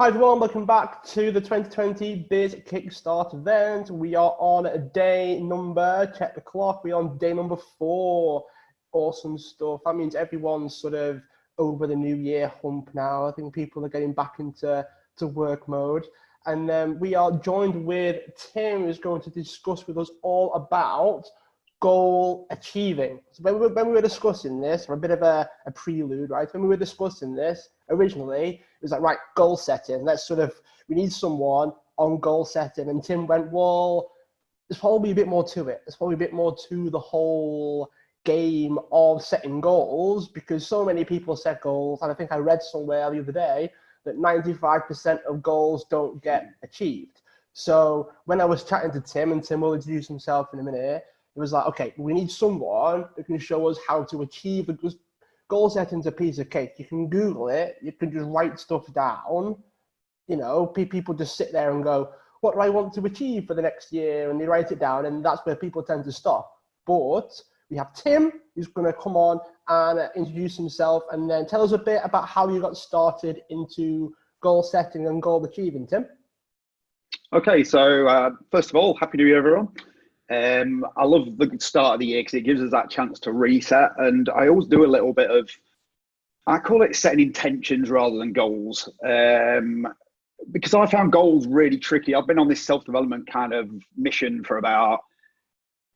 Hi everyone, welcome back to the 2020 Biz Kickstart event. We are on day number, check the clock, we're on day number 4. Awesome stuff. That means everyone's sort of over the new year hump now. I think people are getting back into work mode. And we are joined with Tim, who's going to discuss with us all about goal achieving. So when we were discussing this, for a bit of a prelude, right? When we were discussing this originally, it was like, right, goal setting. We need someone on goal setting. And Tim went, well, there's probably a bit more to it. There's probably a bit more to the whole game of setting goals, because so many people set goals. And I think I read somewhere the other day that 95% of goals don't get achieved. So when I was chatting to Tim, and Tim will introduce himself in a minute, it was like, okay, we need someone who can show us how to achieve the goal setting's a piece of cake. You can Google it. You can just write stuff down. You know, people just sit there and go, what do I want to achieve for the next year? And they write it down, and that's where people tend to stop. But we have Tim, who's going to come on and introduce himself and then tell us a bit about how you got started into goal setting and goal achieving. Tim? Okay, so first of all, Happy New Year, everyone. I love the start of the year because it gives us that chance to reset. And I always do a little bit of, I call it setting intentions rather than goals. Because I found goals really tricky. I've been on this self-development kind of mission for about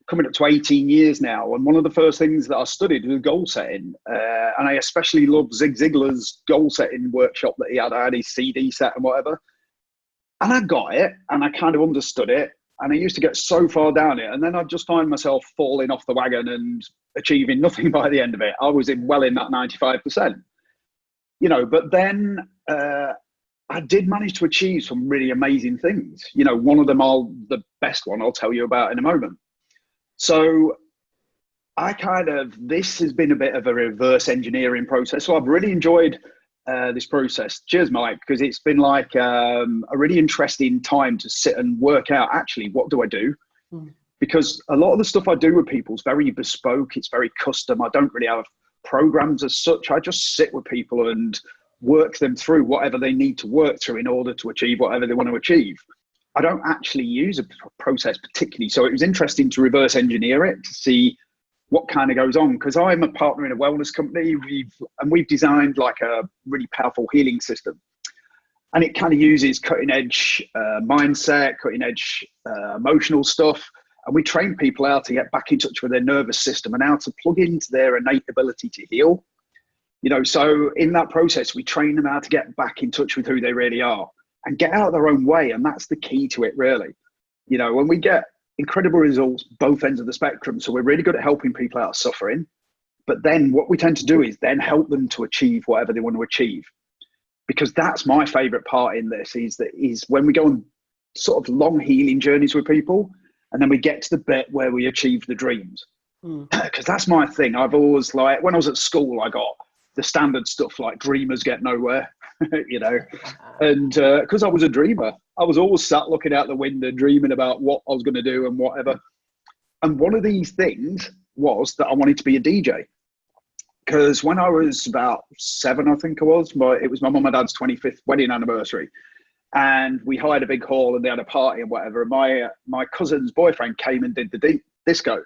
coming up to 18 years now. And one of the first things that I studied was goal setting. And I especially loved Zig Ziglar's goal setting workshop that he had. I had his CD set and whatever. And I got it and I kind of understood it. And I used to get so far down it, and then I'd just find myself falling off the wagon and achieving nothing by the end of it. I was well in that 95%, you know, but then I did manage to achieve some really amazing things. You know, one of them, the best one I'll tell you about in a moment. So this has been a bit of a reverse engineering process. So I've really enjoyed this process. Cheers, Mike, because it's been like a really interesting time to sit and work out, actually, what do I do? Because a lot of the stuff I do with people is very bespoke. It's very custom. I don't really have programs as such. I just sit with people and work them through whatever they need to work through in order to achieve whatever they want to achieve. I don't actually use a process particularly. So it was interesting to reverse engineer it to see what kind of goes on, because I'm a partner in a wellness company. We've designed like a really powerful healing system, and it kind of uses cutting edge mindset, cutting edge emotional stuff, and we train people how to get back in touch with their nervous system and how to plug into their innate ability to heal. You know, so in that process, we train them how to get back in touch with who they really are and get out of their own way, and that's the key to it, really. You know, when we get incredible results both ends of the spectrum. So we're really good at helping people out of suffering, but then what we tend to do is then help them to achieve whatever they want to achieve. Because that's my favorite part in this is when we go on sort of long healing journeys with people, and then we get to the bit where we achieve the dreams. Because that's my thing. I've always, like, when I was at school, I got the standard stuff like dreamers get nowhere, you know, and because I was a dreamer, I was always sat looking out the window, dreaming about what I was going to do and whatever. And one of these things was that I wanted to be a DJ. Because when I was about 7, I think it was my mum and dad's 25th wedding anniversary. And we hired a big hall and they had a party and whatever. And my cousin's boyfriend came and did the disco.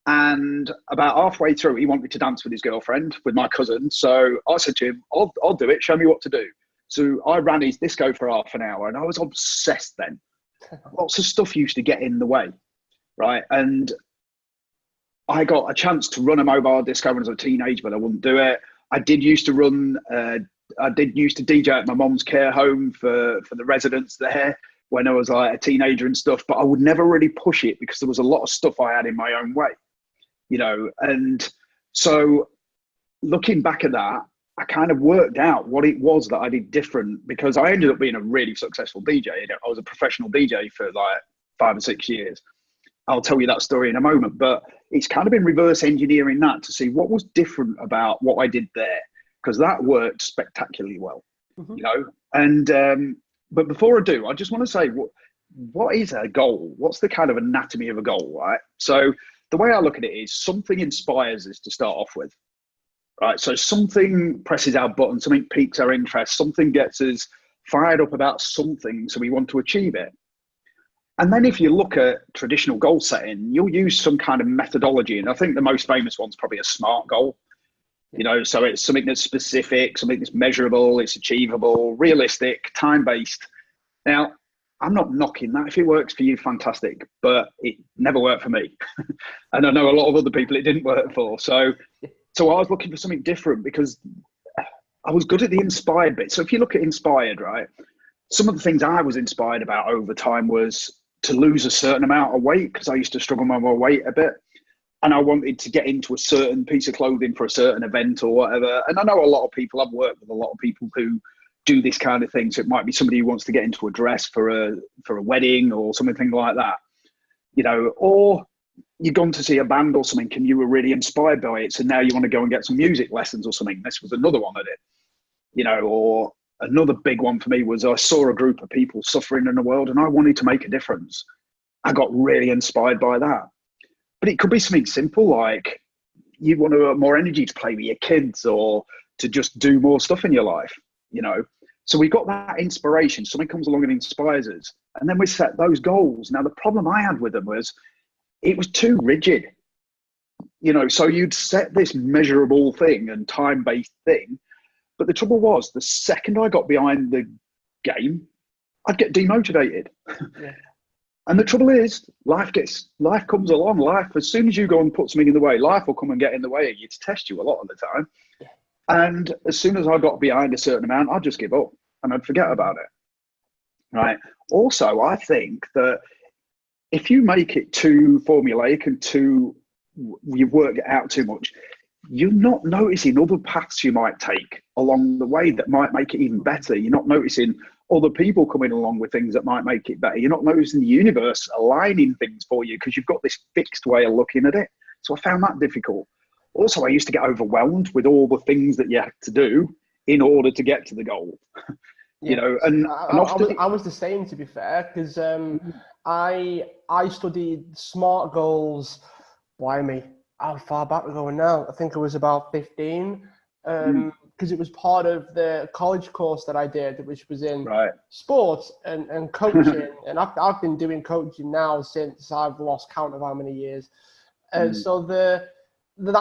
And about halfway through, he wanted to dance with his girlfriend, with my cousin. So I said to him, I'll do it. Show me what to do. So I ran his disco for half an hour, and I was obsessed then. Lots of stuff used to get in the way, right? And I got a chance to run a mobile disco when I was a teenager, but I wouldn't do it. I did used to DJ at my mom's care home for the residents there when I was like a teenager and stuff, but I would never really push it because there was a lot of stuff I had in my own way, you know? And so looking back at that, I kind of worked out what it was that I did different, because I ended up being a really successful DJ. You know, I was a professional DJ for like 5 or 6 years. I'll tell you that story in a moment, but it's kind of been reverse engineering that to see what was different about what I did there, because that worked spectacularly well, you know? And, but before I do, I just want to say, what is a goal? What's the kind of anatomy of a goal, right? So the way I look at it is something inspires us to start off with. Right, so something presses our button, something piques our interest, something gets us fired up about something, so we want to achieve it. And then if you look at traditional goal setting, you'll use some kind of methodology. And I think the most famous one's probably a SMART goal. You know, so it's something that's specific, something that's measurable, it's achievable, realistic, time-based. Now, I'm not knocking that. If it works for you, fantastic. But it never worked for me. And I know a lot of other people it didn't work for. So I was looking for something different because I was good at the inspired bit. So if you look at inspired, right, some of the things I was inspired about over time was to lose a certain amount of weight, because I used to struggle with my weight a bit. And I wanted to get into a certain piece of clothing for a certain event or whatever. And I know a lot of people, I've worked with a lot of people who do this kind of thing. So it might be somebody who wants to get into a dress for a wedding or something like that, you know, or you've gone to see a band or something and you were really inspired by it. So now you want to go and get some music lessons or something. This was another one of it, you know. Or another big one for me was I saw a group of people suffering in the world and I wanted to make a difference. I got really inspired by that. But it could be something simple, like you want to have more energy to play with your kids or to just do more stuff in your life, you know. So we got that inspiration. Something comes along and inspires us. And then we set those goals. Now, the problem I had with them was it was too rigid, you know. So you'd set this measurable thing and time-based thing. But the trouble was, the second I got behind the game, I'd get demotivated. Yeah. And the trouble is, life comes along. Life, as soon as you go and put something in the way, life will come and get in the way of you to test you a lot of the time. Yeah. And as soon as I got behind a certain amount, I'd just give up and I'd forget about it. Right. Also, I think that if you make it too formulaic and you've worked it out too much, you're not noticing other paths you might take along the way that might make it even better. You're not noticing other people coming along with things that might make it better. You're not noticing the universe aligning things for you because you've got this fixed way of looking at it. So I found that difficult. Also, I used to get overwhelmed with all the things that you had to do in order to get to the goal. You know, and often I was the same, to be fair, because I studied SMART goals. Blimey, how far back we're going now? I think it was about 15. Because it was part of the college course that I did, which was in sports and coaching. And I've been doing coaching now since I've lost count of how many years. And so that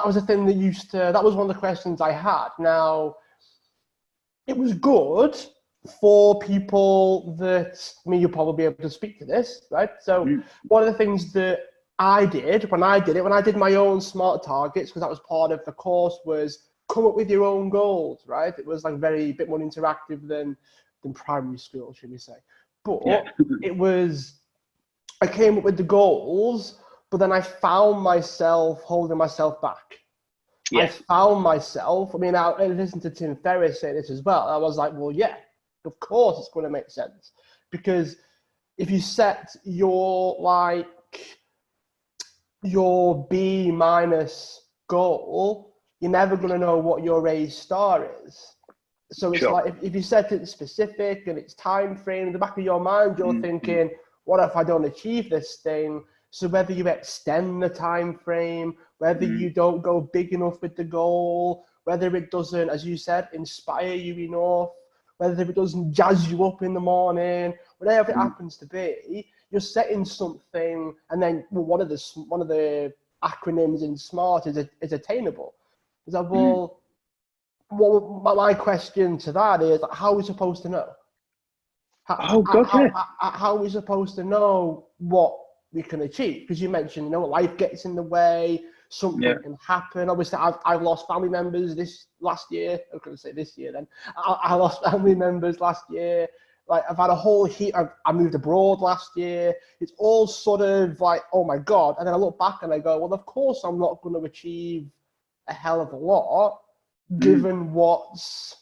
was the thing that was one of the questions I had. Now, it was good for people that, I mean, you'll probably be able to speak to this, right? So one of the things that I did when I did my own SMART targets, because that was part of the course, was come up with your own goals, right? It was like a bit more interactive than primary school, should we say. But I came up with the goals, but then I found myself holding myself back. Yeah. I found myself, I listened to Tim Ferriss say this as well. I was like, well, yeah, of course it's going to make sense. Because if you set your B- goal, you're never going to know what your A star is. So it's like, if you set it specific and it's time frame, in the back of your mind, you're thinking, what if I don't achieve this thing? So whether you extend the time frame, whether you don't go big enough with the goal, whether it doesn't, as you said, inspire you enough, whether it doesn't jazz you up in the morning, whatever it happens to be, you're setting something. And then one of the acronyms in SMART is attainable. Is that, well, my question to that is, how are we supposed to know? How are we supposed to know what we can achieve? Because you mentioned, life gets in the way, something can happen. Obviously, I've lost family members this last year. I was going to say this year then. I lost family members last year. Like, I've had a whole heap. I moved abroad last year. It's all sort of like, oh my God. And then I look back and I go, well, of course I'm not going to achieve a hell of a lot given what's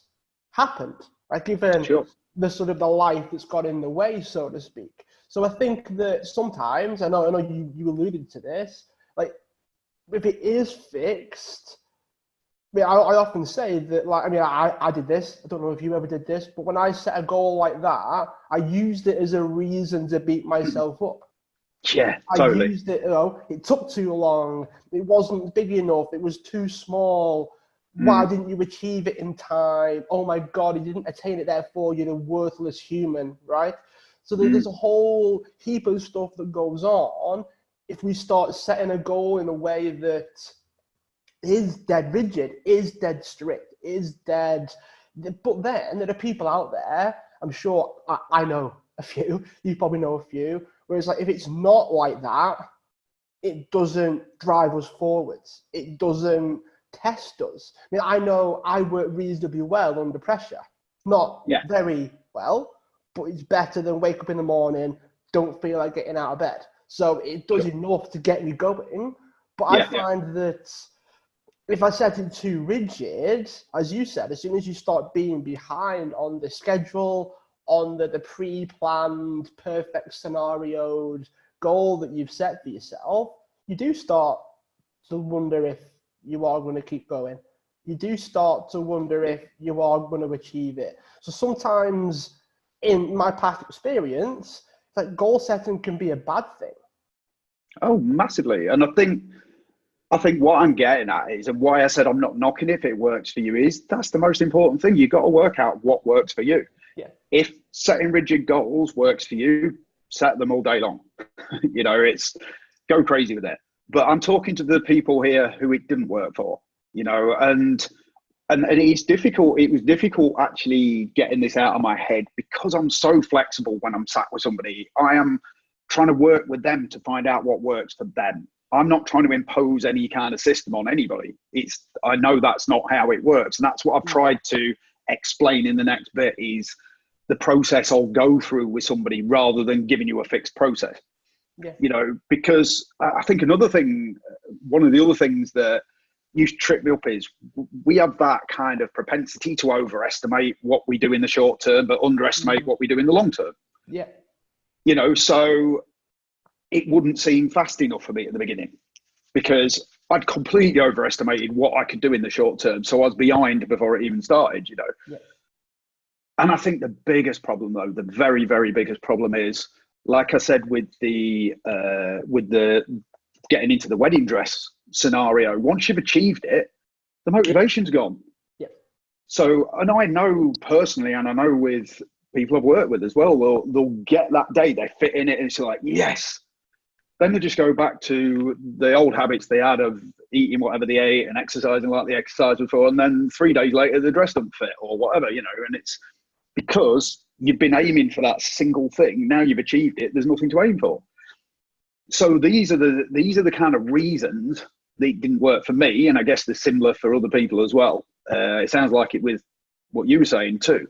happened, right? Given the sort of the life that's got in the way, so to speak. So I think that sometimes, I know you alluded to this, like, if it is fixed, I often say that, I did this. I don't know if you ever did this, but when I set a goal like that, I used it as a reason to beat myself up. Yeah, totally. I used it, it took too long. It wasn't big enough. It was too small. Why didn't you achieve it in time? Oh my God, you didn't attain it, therefore you're a worthless human, right? So there's a whole heap of stuff that goes on if we start setting a goal in a way that is dead rigid, is dead strict, is dead. But then there are people out there, I'm sure I know a few, you probably know a few, where it's like, if it's not like that, it doesn't drive us forwards. It doesn't test us. I mean, I know I work reasonably well under pressure. Not very well, but it's better than wake up in the morning, don't feel like getting out of bed. So it does enough to get me going. But I find that if I set it too rigid, as you said, as soon as you start being behind on the schedule, on the pre-planned, perfect scenarioed goal that you've set for yourself, you do start to wonder if you are going to keep going. You do start to wonder if you are going to achieve it. So sometimes in my past experience, like goal setting can be a bad thing. Oh, massively. And I think what I'm getting at is, and why I said I'm not knocking if it works for you, is that's the most important thing. You've got to work out what works for you. Yeah. If setting rigid goals works for you, set them all day long. It's go crazy with it. But I'm talking to the people here who it didn't work for, and it's difficult. It was difficult actually getting this out of my head because I'm so flexible when I'm sat with somebody. I am trying to work with them to find out what works for them. I'm not trying to impose any kind of system on anybody. I know that's not how it works. And that's what I've tried to explain in the next bit is the process I'll go through with somebody rather than giving you a fixed process. Yeah. Because I think one of the other things that used to trip me up is we have that kind of propensity to overestimate what we do in the short term, but underestimate what we do in the long term. Yeah. So it wouldn't seem fast enough for me at the beginning because I'd completely overestimated what I could do in the short term. So I was behind before it even started, Yeah. And I think the biggest problem, though, the very, very biggest problem is, like I said, with the getting into the wedding dress scenario, once you've achieved it, the motivation's gone. Yeah. So, and I know personally, and I know with people I've worked with as well, they'll get that day, they fit in it, and it's like, yes. Then they just go back to the old habits they had of eating whatever they ate and exercising like the exercise before, and then 3 days later the dress doesn't fit or whatever, and it's because you've been aiming for that single thing. Now you've achieved it, there's nothing to aim for. So these are the kind of reasons that it didn't work for me, and I guess they're similar for other people as well. It sounds like it with what you were saying too.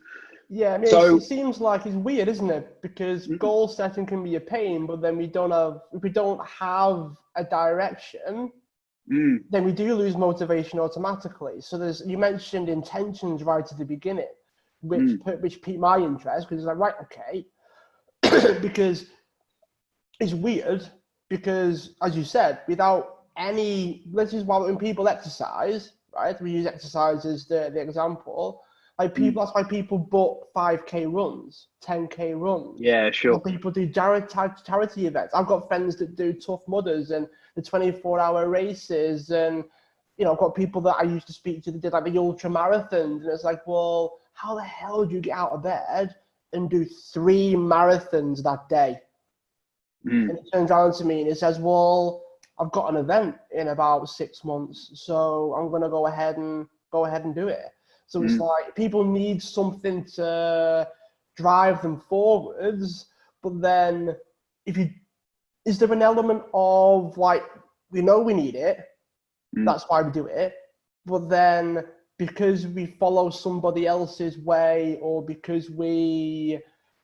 Yeah, I mean, it seems like it's weird, isn't it? Because goal setting can be a pain, but then if we don't have a direction, then we do lose motivation automatically. So you mentioned intentions right at the beginning, which piqued my interest, because it's like, right, okay, because it's weird, because as you said, without this is why when people exercise, right? We use exercise as the example. Like people, that's why people book 5K runs, 10K runs. Yeah, sure. People do charity events. I've got friends that do Tough Mudders and the 24-hour races, and I've got people that I used to speak to that did like the ultra marathons, and it's like, well, how the hell do you get out of bed and do 3 marathons that day? And it turns around to me and it says, well, I've got an event in about 6 months, so I'm going to go ahead and do it. So it's like people need something to drive them forwards, but then is there an element of like, we know we need it, that's why we do it, but then because we follow somebody else's way, or because we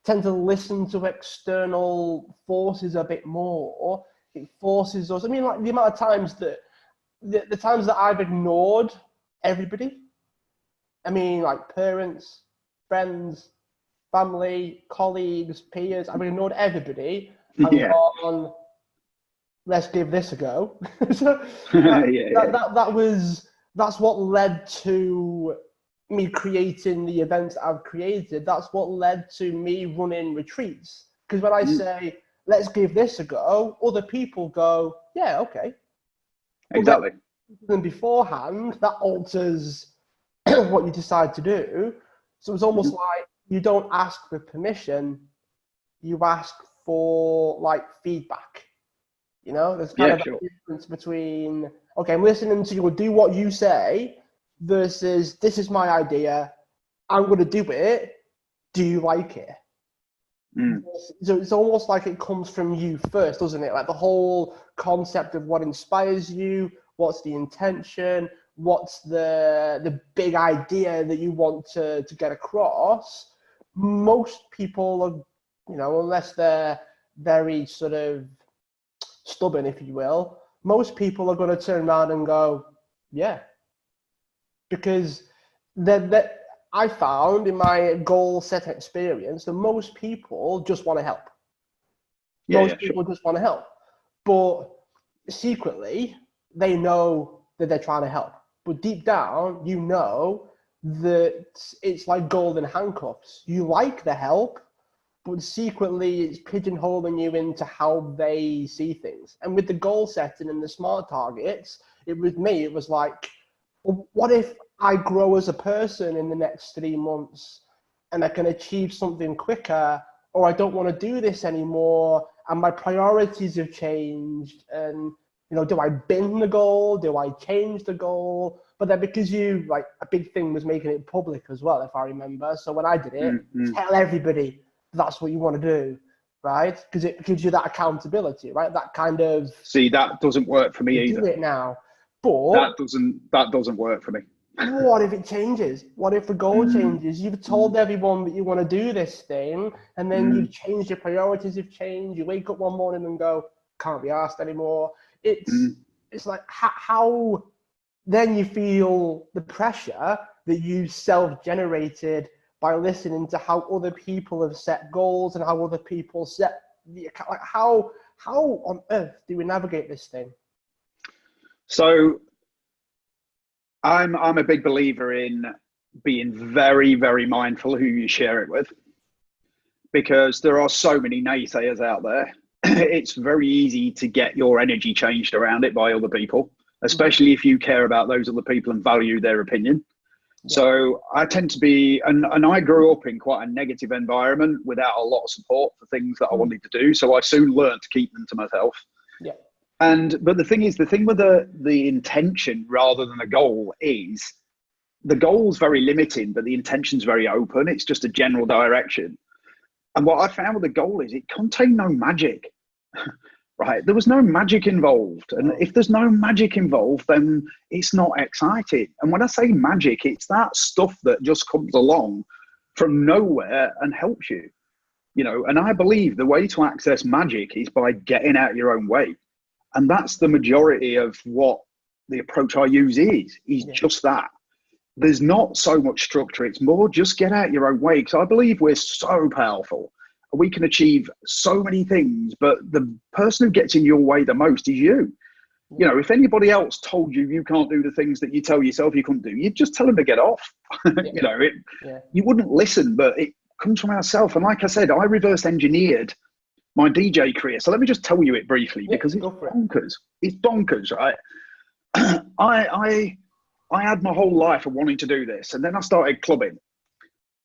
tend to listen to external forces a bit more, it forces us. I mean, like the amount of times that the times that I've ignored everybody. I mean, like parents, friends, family, colleagues, peers. I've ignored everybody and gone, let's give this a go. So that's what led to me creating the events that I've created. That's what led to me running retreats. Because when I say, let's give this a go, other people go, yeah, okay. Exactly. Then beforehand, that alters what you decide to do. So it's almost like you don't ask for permission, you ask for like feedback. You know, there's kind of a difference between, okay, I'm listening to you, do what you say, versus this is my idea, I'm going to do it. Do you like it? So it's almost like it comes from you first, doesn't it? Like the whole concept of what inspires you, what's the intention, what's the big idea that you want to get across. Most people are, you know, unless they're very sort of stubborn, if you will, most people are going to turn around and go, yeah. Because that I found in my goal setting experience that most people just want to help. Most people just want to help. But secretly, they know that they're trying to help. But deep down, you know that it's like golden handcuffs. You like the help, but secretly it's pigeonholing you into how they see things. And with the goal setting and the SMART targets, it was like, well, what if I grow as a person in the next 3 months and I can achieve something quicker, or I don't want to do this anymore and my priorities have changed, and you know, do I bin the goal? Do I change the goal? But then because you, like, a big thing was making it public as well, if I remember. So when I did it, tell everybody that's what you want to do, right? Because it gives you that accountability, right? That kind of... See, that doesn't work for me either. Do it now. But... That doesn't work for me. What if it changes? What if the goal changes? You've told everyone that you want to do this thing, and then you've changed your priorities, have changed. You wake up one morning and go, can't be asked anymore. It's like how then you feel the pressure that you self-generated by listening to how other people have set goals and how other people set like how on earth do we navigate this thing? So I'm a big believer in being very, very mindful who you share it with, because there are so many naysayers out there. It's very easy to get your energy changed around it by other people, especially if you care about those other people and value their opinion. Yeah. So I tend to be, and I grew up in quite a negative environment without a lot of support for things that I wanted to do. So I soon learned to keep them to myself. Yeah. But the thing with the intention rather than a goal is the goal's very limiting, but the intention's very open. It's just a general direction. And what I found with the goal is it contained no magic, right? There was no magic involved. And if there's no magic involved, then it's not exciting. And when I say magic, it's that stuff that just comes along from nowhere and helps you, you know. And I believe the way to access magic is by getting out your own way. And that's the majority of what the approach I use is just that. There's not so much structure. It's more just get out your own way. Because I believe we're so powerful. We can achieve so many things, but the person who gets in your way the most is you. You know, if anybody else told you you can't do the things that you tell yourself you couldn't do, you'd just tell them to get off. You know, you wouldn't listen, but it comes from ourselves. And like I said, I reverse engineered my DJ career. So let me just tell you it briefly, because it's bonkers. It's bonkers, right? I had my whole life of wanting to do this, and then I started clubbing.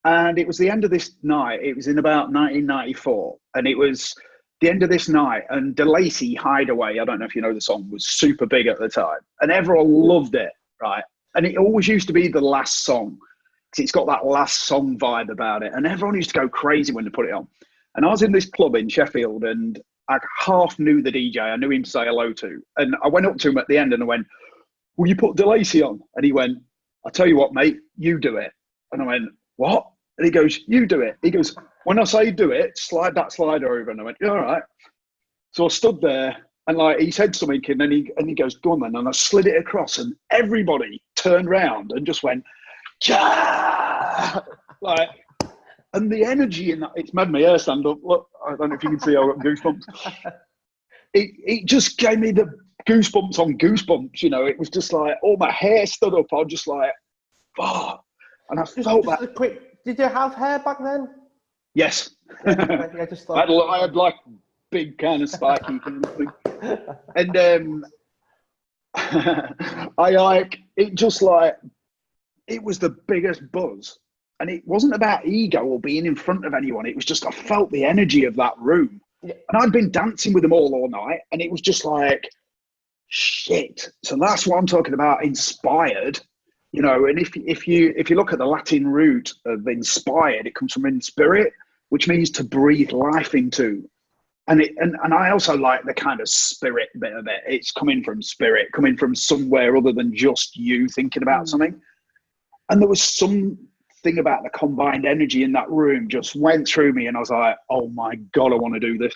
And it was the end of this night. It was in about 1994, and it was the end of this night. And DeLacy Hideaway, I don't know if you know the song, was super big at the time, and everyone loved it, right? And it always used to be the last song, because it's got that last song vibe about it, and everyone used to go crazy when they put it on. And I was in this club in Sheffield, and I half knew the DJ. I knew him to say hello to. And I went up to him at the end and I went, will you put DeLacy on? And he went, I'll tell you what, mate, you do it. And I went, what? And he goes, you do it. He goes, when I say do it, slide that slider over. And I went, yeah, all right. So I stood there, and like he said something, and then he goes, go on then. And I slid it across, and everybody turned round and just went, yeah! Like, and the energy in that, it's made my hair stand up. Look, I don't know if you can see, I've got goosebumps. It just gave me the goosebumps on goosebumps, you know. It was just like, all my hair stood up. I was just like, oh. And I felt that. A quick, did you have hair back then? Yes. I just thought... I had like big kind of spiky kind of thing. And I like, it just like, it was the biggest buzz. And it wasn't about ego or being in front of anyone. It was just, I felt the energy of that room. Yeah. And I'd been dancing with them all night. And it was just like, shit. So that's what I'm talking about, inspired. You know, and if you look at the Latin root of inspired, it comes from in spirit, which means to breathe life into. And I also like the kind of spirit bit of it. It's coming from spirit, coming from somewhere other than just you thinking about something. And there was something about the combined energy in that room just went through me, and I was like, oh my God, I want to do this.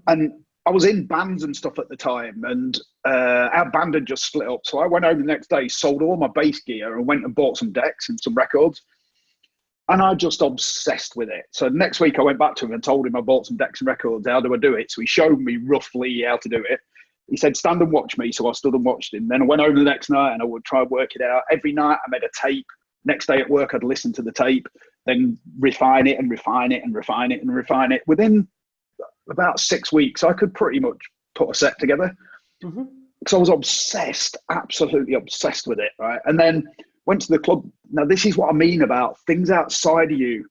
And I was in bands and stuff at the time, and our band had just split up. So I went home the next day, sold all my bass gear, and went and bought some decks and some records. And I just obsessed with it. So next week I went back to him and told him I bought some decks and records. How do I do it? So he showed me roughly how to do it. He said, stand and watch me. So I stood and watched him. Then I went home the next night and I would try and work it out. Every night I made a tape. Next day at work, I'd listen to the tape, then refine it and refine it and refine it and refine it. Within about 6 weeks, I could pretty much put a set together. Because I was obsessed, absolutely obsessed with it, right? And then went to the club. Now, this is what I mean about things outside of you.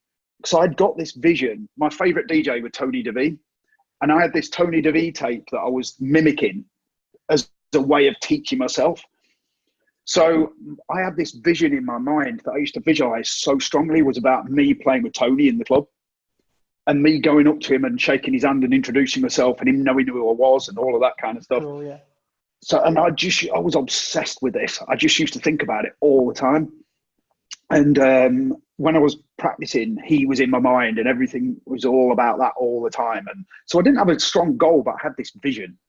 So I'd got this vision. My favorite DJ was Tony DeVee. And I had this Tony DeVee tape that I was mimicking as a way of teaching myself. So I had this vision in my mind that I used to visualize so strongly, was about me playing with Tony in the club and me going up to him and shaking his hand and introducing myself and him knowing who I was and all of that kind of stuff. Cool, yeah. So, and I was obsessed with this. I just used to think about it all the time. And when I was practicing, he was in my mind and everything was all about that all the time. And so I didn't have a strong goal, but I had this vision.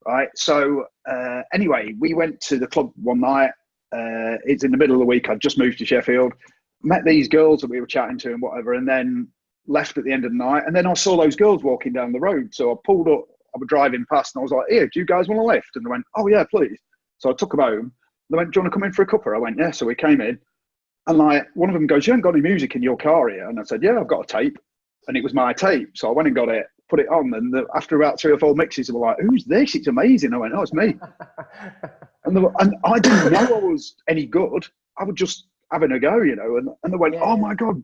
Right. So anyway, we went to the club one night. It's in the middle of the week. I'd just moved to Sheffield, met these girls that we were chatting to and whatever, and then left at the end of the night. And then I saw those girls walking down the road. So I pulled up, I was driving past and I was like, here, do you guys want a lift? And they went, oh yeah, please. So I took them home. They went, do you want to come in for a cuppa? I went, yeah. So we came in and like one of them goes, you haven't got any music in your car here? And I said, yeah, I've got a tape. And it was my tape. So I went and got it, put it on, and after about 3 or 4 mixes, they were like, who's this? It's amazing. I went, oh, it's me. and I didn't know I was any good. I was just having a go, you know, and they went, oh my God,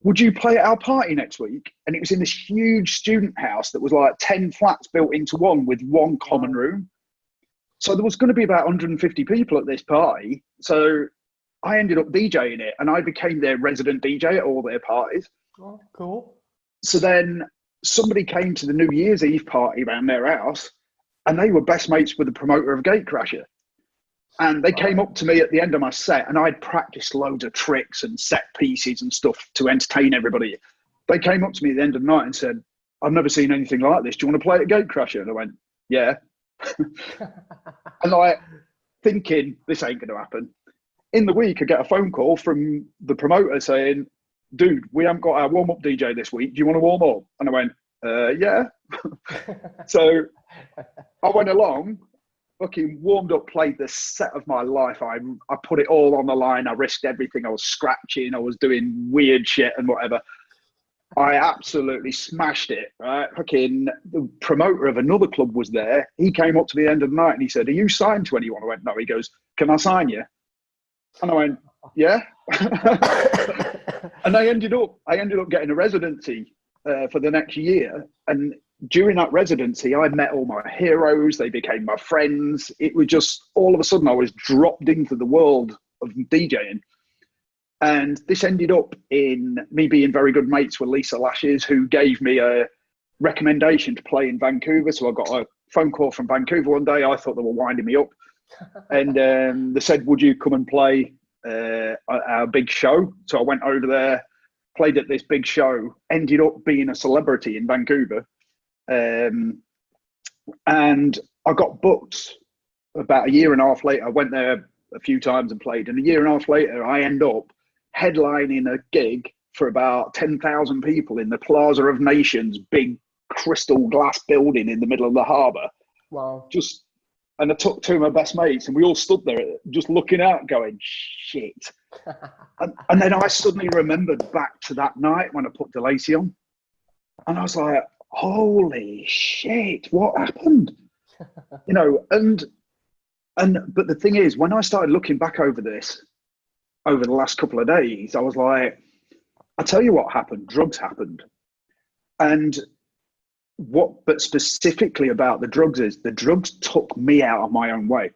would you play at our party next week? And it was in this huge student house that was like 10 flats built into one with one common room. So there was going to be about 150 people at this party. So I ended up DJing it, and I became their resident DJ at all their parties. Oh, cool. So then somebody came to the New Year's Eve party around their house, and they were best mates with the promoter of Gatecrasher. And they came up to me at the end of my set, and I'd practiced loads of tricks and set pieces and stuff to entertain everybody. They came up to me at the end of the night and said, I've never seen anything like this. Do you want to play at Gatecrasher? And I went, yeah. And like thinking, this ain't going to happen. In the week, I get a phone call from the promoter saying, dude, we haven't got our warm-up DJ this week. Do you want to warm up? And I went, yeah. So I went along, fucking warmed up, played the set of my life. I put it all on the line. I risked everything. I was scratching. I was doing weird shit and whatever. I absolutely smashed it, right? Fucking the promoter of another club was there. He came up to me at the end of the night and he said, are you signed to anyone? I went, no. He goes, can I sign you? And I went, yeah. And I ended up getting a residency for the next year. And during that residency, I met all my heroes. They became my friends. It was just all of a sudden I was dropped into the world of DJing. And this ended up in me being very good mates with Lisa Lashes, who gave me a recommendation to play in Vancouver. So I got a phone call from Vancouver one day. I thought they were winding me up. And they said, would you come and play our big show? So I went over there, played at this big show, ended up being a celebrity in Vancouver. And I got booked about a year and a half later. I went there a few times and played. And a year and a half later, I end up headlining a gig for about 10,000 people in the Plaza of Nations, big crystal glass building in the middle of the harbour. Wow. And I took two of my best mates and we all stood there just looking out going, shit. and then I suddenly remembered back to that night when I put DeLacy on. And I was like, holy shit, what happened? You know, but the thing is, when I started looking back over this, over the last couple of days, I was like, I tell you what happened, drugs happened. And but specifically about the drugs is the drugs took me out of my own way,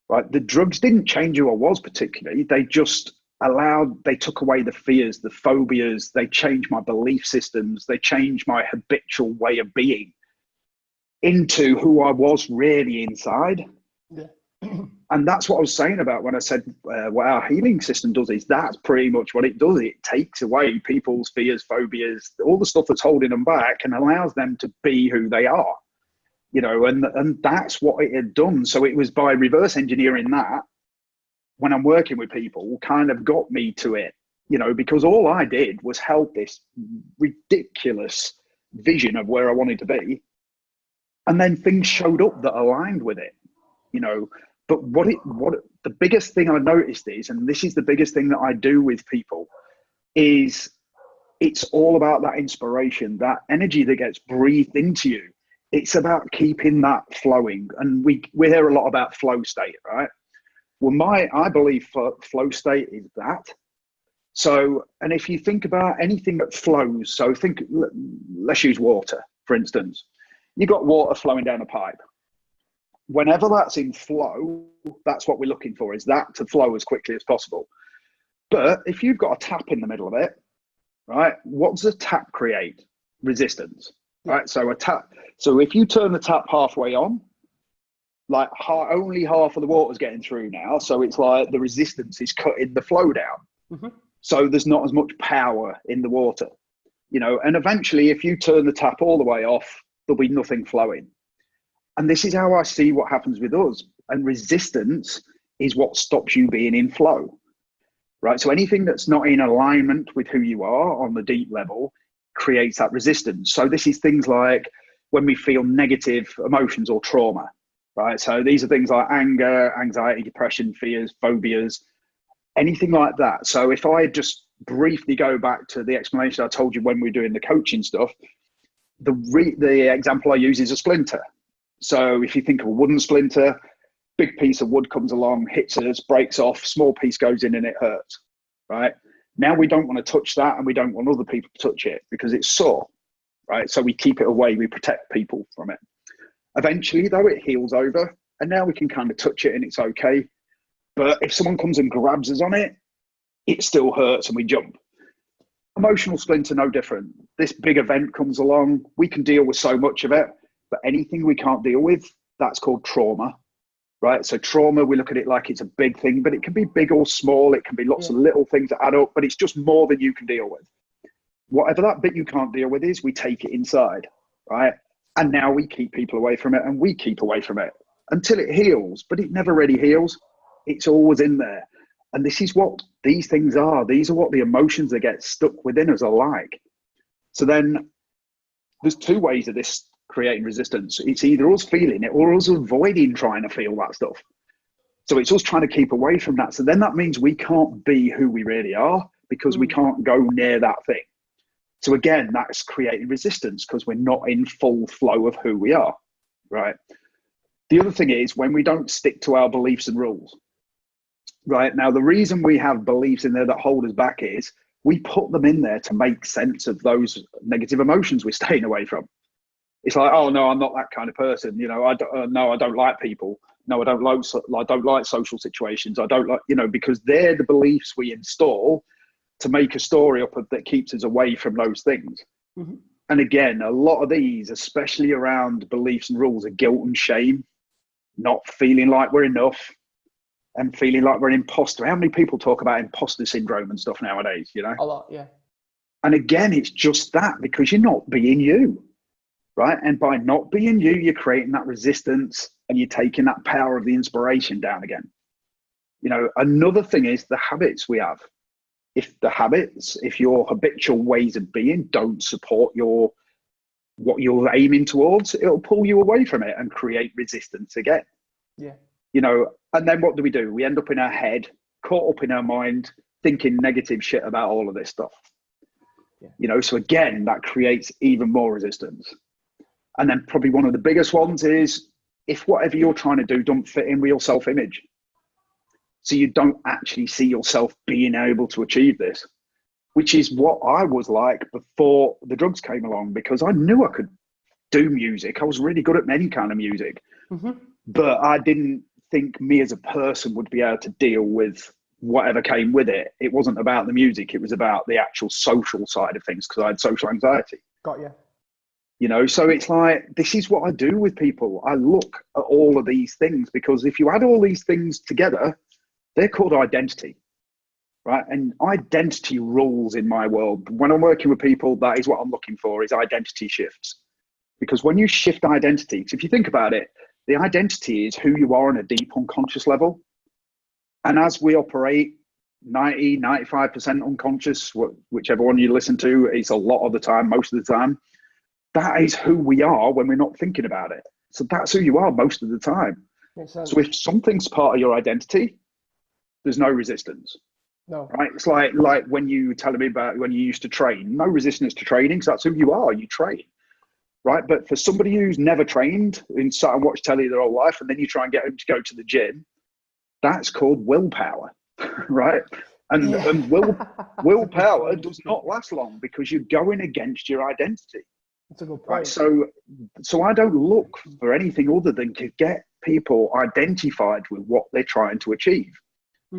right? The drugs didn't change who I was particularly. They just they took away the fears, the phobias. They changed my belief systems. They changed my habitual way of being into who I was really inside. Yeah. And that's what I was saying about when I said what our healing system does is that's pretty much what it does. It takes away people's fears, phobias, all the stuff that's holding them back and allows them to be who they are, you know, and that's what it had done. So it was by reverse engineering that when I'm working with people kind of got me to it, you know, because all I did was help this ridiculous vision of where I wanted to be. And then things showed up that aligned with it, you know. But what the biggest thing I noticed is, and this is the biggest thing that I do with people, is it's all about that inspiration, that energy that gets breathed into you. It's about keeping that flowing. And we hear a lot about flow state, right? Well, I believe flow state is that. So, and if you think about anything that flows, so let's use water, for instance. You've got water flowing down a pipe. Whenever that's in flow, that's what we're looking for, is that to flow as quickly as possible. But if you've got a tap in the middle of it, right, what does a tap create? Resistance, right? So so if you turn the tap halfway on, like only half of the water's getting through now. So it's like the resistance is cutting the flow down. Mm-hmm. So there's not as much power in the water, you know, and eventually if you turn the tap all the way off, there'll be nothing flowing. And this is how I see what happens with us. And resistance is what stops you being in flow, right? So anything that's not in alignment with who you are on the deep level creates that resistance. So this is things like when we feel negative emotions or trauma, right? So these are things like anger, anxiety, depression, fears, phobias, anything like that. So if I just briefly go back to the explanation I told you when we were doing the coaching stuff, the example I use is a splinter. So if you think of a wooden splinter, big piece of wood comes along, hits us, breaks off, small piece goes in and it hurts, right? Now we don't want to touch that and we don't want other people to touch it because it's sore, right? So we keep it away, we protect people from it. Eventually though, it heals over and now we can kind of touch it and it's okay. But if someone comes and grabs us on it, it still hurts and we jump. Emotional splinter, no different. This big event comes along, we can deal with so much of it. But anything we can't deal with, that's called trauma, right? So trauma, we look at it like it's a big thing, but it can be big or small. It can be lots of little things that add up, but it's just more than you can deal with. Whatever that bit you can't deal with is, we take it inside, right? And now we keep people away from it and we keep away from it until it heals, but it never really heals. It's always in there. And this is what these things are. These are what the emotions that get stuck within us are like. So then there's two ways of this creating resistance. It's either us feeling it or us avoiding trying to feel that stuff. So it's us trying to keep away from that. So then that means we can't be who we really are because we can't go near that thing. So again, that's creating resistance because we're not in full flow of who we are, right? The other thing is when we don't stick to our beliefs and rules, right? Now, the reason we have beliefs in there that hold us back is we put them in there to make sense of those negative emotions we're staying away from. It's like, oh no, I'm not that kind of person. You know, no, I don't like people. No, I don't like social situations. I don't like, you know, because they're the beliefs we install to make a story up of that keeps us away from those things. Mm-hmm. And again, a lot of these, especially around beliefs and rules, are guilt and shame, not feeling like we're enough and feeling like we're an imposter. How many people talk about imposter syndrome and stuff nowadays, you know? A lot, yeah. And again, it's just that because you're not being you. Right. And by not being you, you're creating that resistance and you're taking that power of the inspiration down again. You know, another thing is the habits we have. If your habitual ways of being don't support what you're aiming towards, it'll pull you away from it and create resistance again. Yeah. You know, and then what do? We end up in our head, caught up in our mind, thinking negative shit about all of this stuff. Yeah. You know, so again, that creates even more resistance. And then probably one of the biggest ones is if whatever you're trying to do don't fit in with your self-image. So you don't actually see yourself being able to achieve this, which is what I was like before the drugs came along, because I knew I could do music. I was really good at any kind of music, but I didn't think me as a person would be able to deal with whatever came with it. It wasn't about the music. It was about the actual social side of things, because I had social anxiety. Got you. You know, so it's like, this is what I do with people. I look at all of these things, because if you add all these things together, they're called identity, right? And identity rules in my world. When I'm working with people, that is what I'm looking for, is identity shifts. Because when you shift identity, if you think about it, the identity is who you are on a deep unconscious level. And as we operate 90, 95% unconscious, whichever one you listen to, it's a lot of the time, most of the time, that is who we are when we're not thinking about it. So that's who you are most of the time. So if something's part of your identity, there's no resistance. No. Right? It's like when you tell me about when you used to train, no resistance to training, because that's who you are, you train. Right? But for somebody who's never trained and sat and watched telly their whole life, and then you try and get them to go to the gym, that's called willpower, right? And willpower does not last long, because you're going against your identity. That's a good point. Right? So I don't look for anything other than to get people identified with what they're trying to achieve,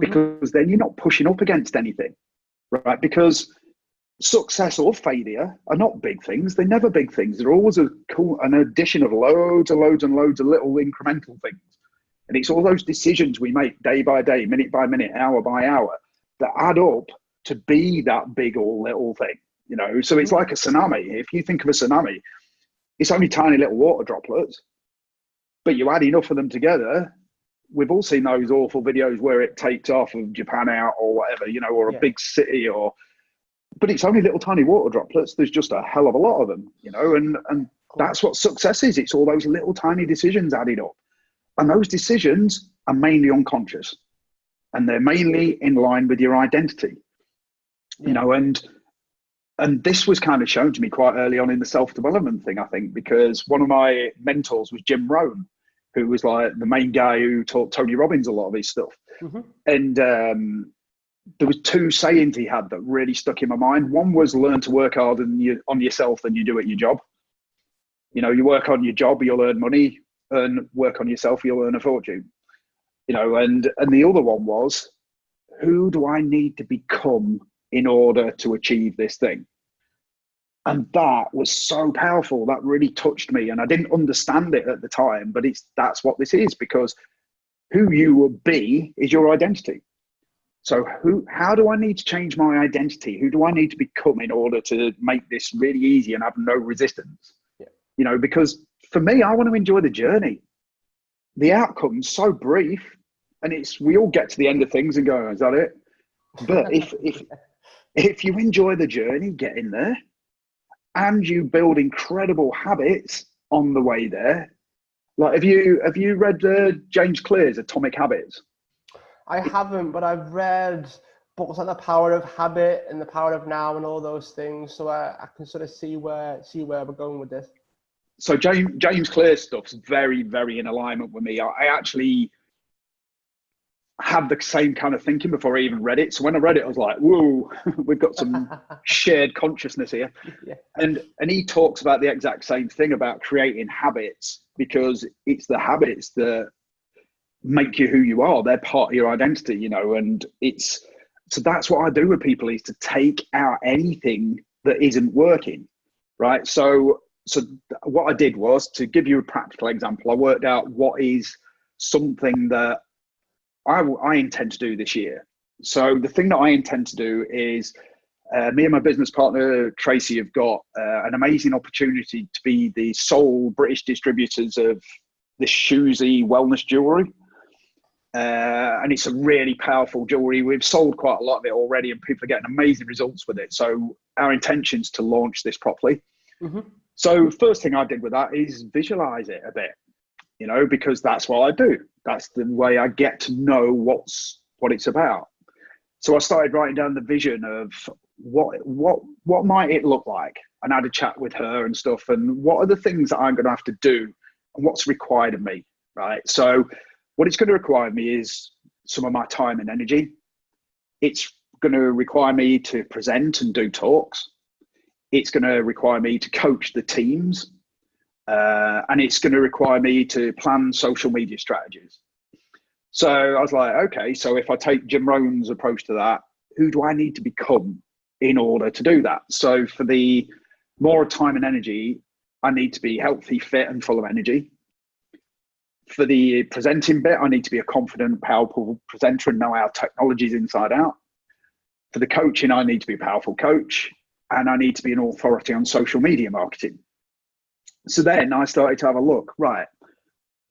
because then you're not pushing up against anything, right? Because success or failure are not big things. They're never big things. They're always an addition of loads and loads and loads of little incremental things. And it's all those decisions we make day by day, minute by minute, hour by hour, that add up to be that big or little thing, you know? So it's like a tsunami. If you think of a tsunami, it's only tiny little water droplets, but you add enough of them together. We've all seen those awful videos where it takes off of Japan out or whatever, you know, or a big city, but it's only little tiny water droplets. There's just a hell of a lot of them, you know, and that's what success is. It's all those little tiny decisions added up. And those decisions are mainly unconscious, and they're mainly in line with your identity, you know, and this was kind of shown to me quite early on in the self-development thing, I think, because one of my mentors was Jim Rohn, who was like the main guy who taught Tony Robbins a lot of his stuff. And there was two sayings he had that really stuck in my mind. One was, learn to work harder on yourself than you do at your job. You know, you work on your job, you'll earn money, and work on yourself, you'll earn a fortune. You know, and the other one was, who do I need to become in order to achieve this thing? And that was so powerful. That really touched me. And I didn't understand it at the time, but that's what this is, because who you will be is your identity. So how do I need to change my identity? Who do I need to become in order to make this really easy and have no resistance? You know, because for me, I want to enjoy the journey. The outcome's so brief, and we all get to the end of things and go, is that it? But if you enjoy the journey, getting there, and you build incredible habits on the way there, like have you read James Clear's Atomic Habits? I haven't, but I've read books like The Power of Habit and The Power of Now and all those things, so I can sort of see where we're going with this. So James Clear's stuff's very, very in alignment with me. I actually had the same kind of thinking before I even read it. So when I read it, I was like, whoa, we've got some shared consciousness here. And he talks about the exact same thing about creating habits, because it's the habits that make you who you are. They're part of your identity, you know, and so that's what I do with people, is to take out anything that isn't working, right? So what I did was, to give you a practical example, I worked out what is something that I intend to do this year. So the thing that I intend to do is, me and my business partner, Tracy, have got an amazing opportunity to be the sole British distributors of this Shoesy wellness jewelry. And it's a really powerful jewelry. We've sold quite a lot of it already, and people are getting amazing results with it. So our intention is to launch this properly. So first thing I did with that is visualize it a bit, you know, because that's what I do. That's the way I get to know what it's about. So I started writing down the vision of what might it look like, and I had a chat with her and stuff, and what are the things that I'm going to have to do and what's required of me, right? So what it's going to require me is some of my time and energy. It's going to require me to present and do talks. It's going to require me to coach the teams. And it's going to require me to plan social media strategies. So I was like, okay, so if I take Jim Rohn's approach to that, who do I need to become in order to do that? So for the more time and energy, I need to be healthy, fit, and full of energy. For the presenting bit, I need to be a confident, powerful presenter and know our technologies inside out. For the coaching, I need to be a powerful coach, and I need to be an authority on social media marketing. So then I started to have a look, right,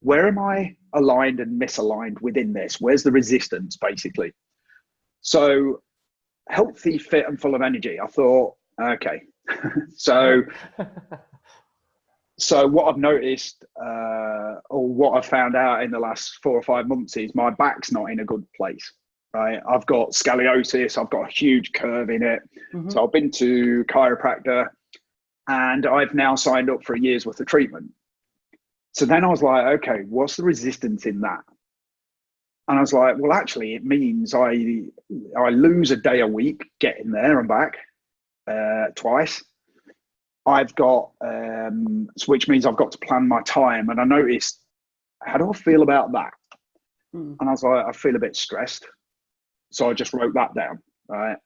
where am I aligned and misaligned within this? Where's the resistance, basically? So healthy, fit, and full of energy. I thought, okay. So what I've noticed, or what I've found out in the last 4 or 5 months is my back's not in a good place, right? I've got scoliosis. I've got a huge curve in it. Mm-hmm. So I've been to chiropractor, and I've now signed up for a year's worth of treatment. So then I was like, okay, what's the resistance in that? And I was like, well, actually, it means I lose a day a week getting there and back twice. I've got, which means I've got to plan my time. And I noticed, how do I feel about that? And I was like, I feel a bit stressed. So I just wrote that down, right?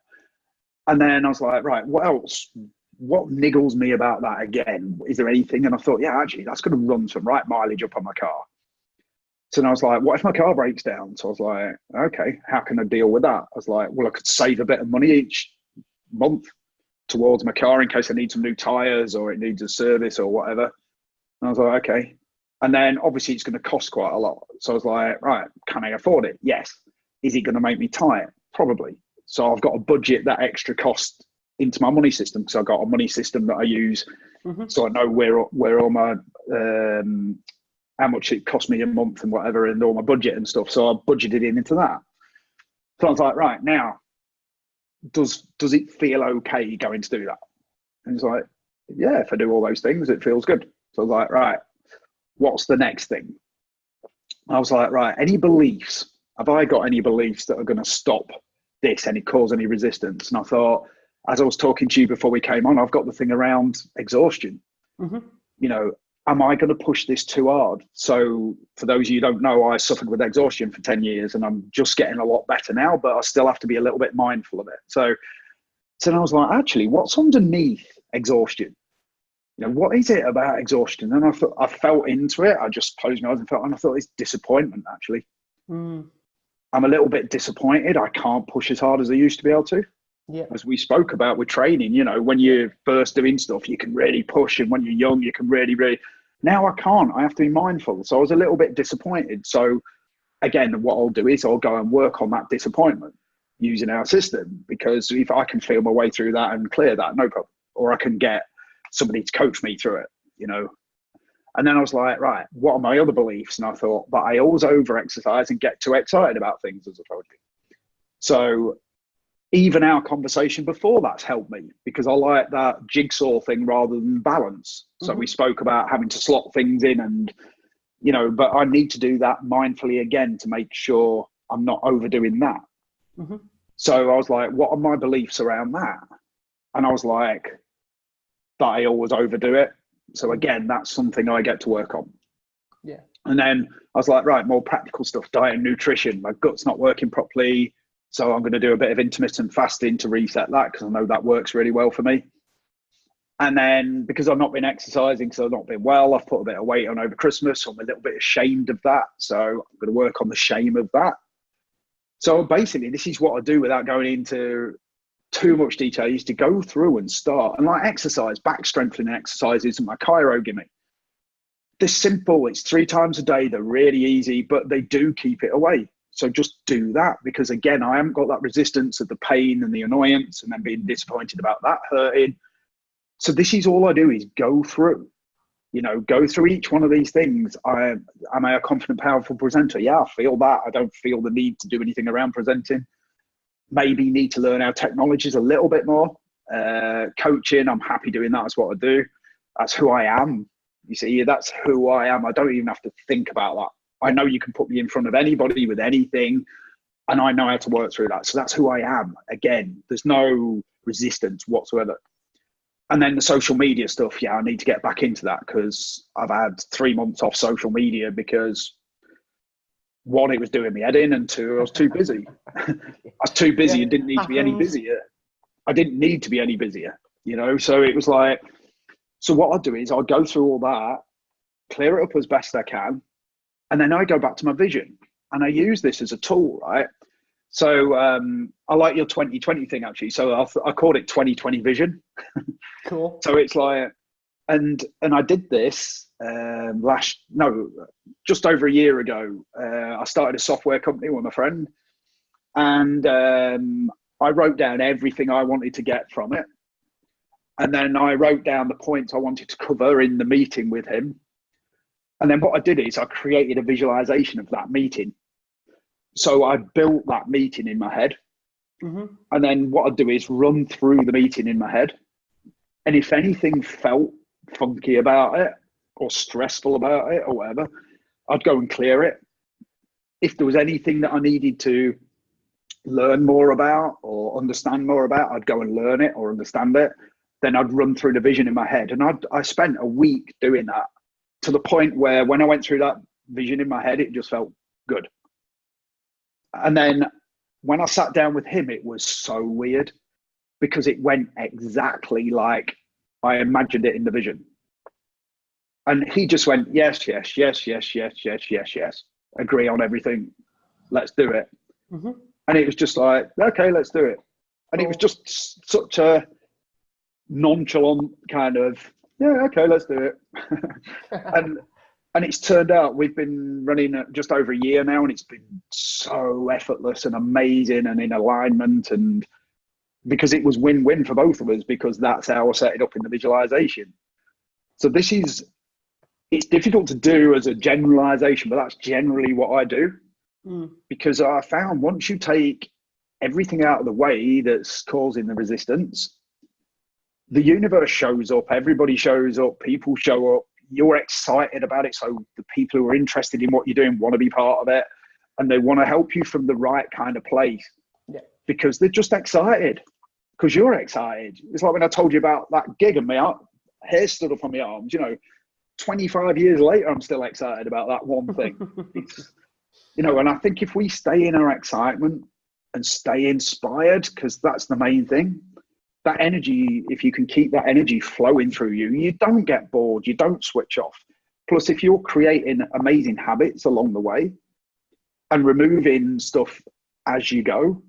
And then I was like, right, what else? What niggles me about that again? Is there anything? And I thought, yeah, actually, that's going to run some right mileage up on my car. So then I was like, what if my car breaks down? So I was like, okay, how can I deal with that? I was like, well, I could save a bit of money each month towards my car in case I need some new tires or it needs a service or whatever. And I was like, okay. And then obviously it's going to cost quite a lot. So I was like, right, can I afford it? Yes. Is it going to make me tired? Probably. So I've got to budget that extra cost into my money system, because I've got a money system that I use. Mm-hmm. So I know where all my, how much it cost me a month and whatever, and all my budget and stuff. So I budgeted into that. So I was like, right, now, does it feel okay going to do that? And it's like, yeah, if I do all those things, it feels good. So I was like, right, what's the next thing? I was like, right, any beliefs? Have I got any beliefs that are going to stop this and cause any resistance? And I thought, as I was talking to you before we came on, I've got the thing around exhaustion. Mm-hmm. You know, am I going to push this too hard? So for those of you who don't know, I suffered with exhaustion for 10 years and I'm just getting a lot better now, but I still have to be a little bit mindful of it. So then I was like, actually, what's underneath exhaustion? You know, what is it about exhaustion? And I felt into it. I just closed my eyes and I thought it's disappointment, actually. I'm a little bit disappointed. I can't push as hard as I used to be able to. Yeah. As we spoke about with training, you know, when you're first doing stuff, you can really push. And when you're young, you can really, now I can't. I have to be mindful. So I was a little bit disappointed. So again, what I'll do is I'll go and work on that disappointment using our system, because if I can feel my way through that and clear that, no problem. Or I can get somebody to coach me through it, you know. And then I was like, right, what are my other beliefs? And I thought, but I always over-exercise and get too excited about things, as I told you. So even our conversation before that's helped me, because I like that jigsaw thing rather than balance. So we spoke about having to slot things in and, you know, but I need to do that mindfully again to make sure I'm not overdoing that. Mm-hmm. So I was like, what are my beliefs around that? And I was like, that I always overdo it. So again, that's something I get to work on. Yeah. And then I was like, right, more practical stuff, diet and nutrition. My gut's not working properly. So I'm going to do a bit of intermittent fasting to reset that, because I know that works really well for me. And then because I've not been exercising, because I've not been well, I've put a bit of weight on over Christmas. So I'm a little bit ashamed of that. So I'm going to work on the shame of that. So basically, this is what I do without going into too much detail. I used to go through and start. And like exercise, back strengthening exercises and my chiro give me. They're simple. It's 3 times a day. They're really easy, but they do keep it away. So just do that, because again, I haven't got that resistance of the pain and the annoyance and then being disappointed about that hurting. So this is all I do is go through, you know, go through each one of these things. Am I a confident, powerful presenter? Yeah, I feel that. I don't feel the need to do anything around presenting. Maybe need to learn our technologies a little bit more. Coaching, I'm happy doing that. That's what I do. That's who I am. You see, that's who I am. I don't even have to think about that. I know you can put me in front of anybody with anything. and I know how to work through that. So that's who I am. Again, there's no resistance whatsoever. And then the social media stuff, yeah, I need to get back into that because I've had 3 months off social media because one, it was doing me head in, and two, I was too busy. I was too busy and didn't need to be any busier. I didn't need to be any busier, you know? So it was like, so what I'll do is I'll go through all that, clear it up as best I can, and then I go back to my vision. And I use this as a tool, right? So I like your 2020 thing, actually. So I called it 2020 vision. Cool. So it's like, and I did this just over a year ago. I started a software company with my friend, and I wrote down everything I wanted to get from it. And then I wrote down the points I wanted to cover in the meeting with him. And then what I did is I created a visualization of that meeting. So I built that meeting in my head. Mm-hmm. And then what I'd do is run through the meeting in my head. And if anything felt funky about it or stressful about it or whatever, I'd go and clear it. If there was anything that I needed to learn more about or understand more about, I'd go and learn it or understand it. Then I'd run through the vision in my head. And I spent a week doing that, to the point where when I went through that vision in my head, it just felt good. And then when I sat down with him, it was so weird because it went exactly like I imagined it in the vision. And he just went, yes, yes, yes, yes, yes, yes, yes, yes. Agree on everything. Let's do it. Mm-hmm. And it was just like, okay, let's do it. And it was just such a nonchalant kind of, yeah, okay, let's do it. and it's turned out we've been running just over a year now, and it's been so effortless and amazing and in alignment, and because it was win-win for both of us, because that's how I set it up in the visualization. So it's difficult to do as a generalization, but that's generally what I do. Because I found once you take everything out of the way that's causing the resistance, the universe shows up, everybody shows up, people show up, you're excited about it. So the people who are interested in what you're doing want to be part of it, and they want to help you from the right kind of place. Yeah. Because they're just excited, because you're excited. It's like when I told you about that gig and my hair stood up on my arms, 25 years later, I'm still excited about that one thing. And I think if we stay in our excitement and stay inspired, because that's the main thing, that energy, if you can keep that energy flowing through you, you don't get bored, you don't switch off. Plus, if you're creating amazing habits along the way and removing stuff as you go,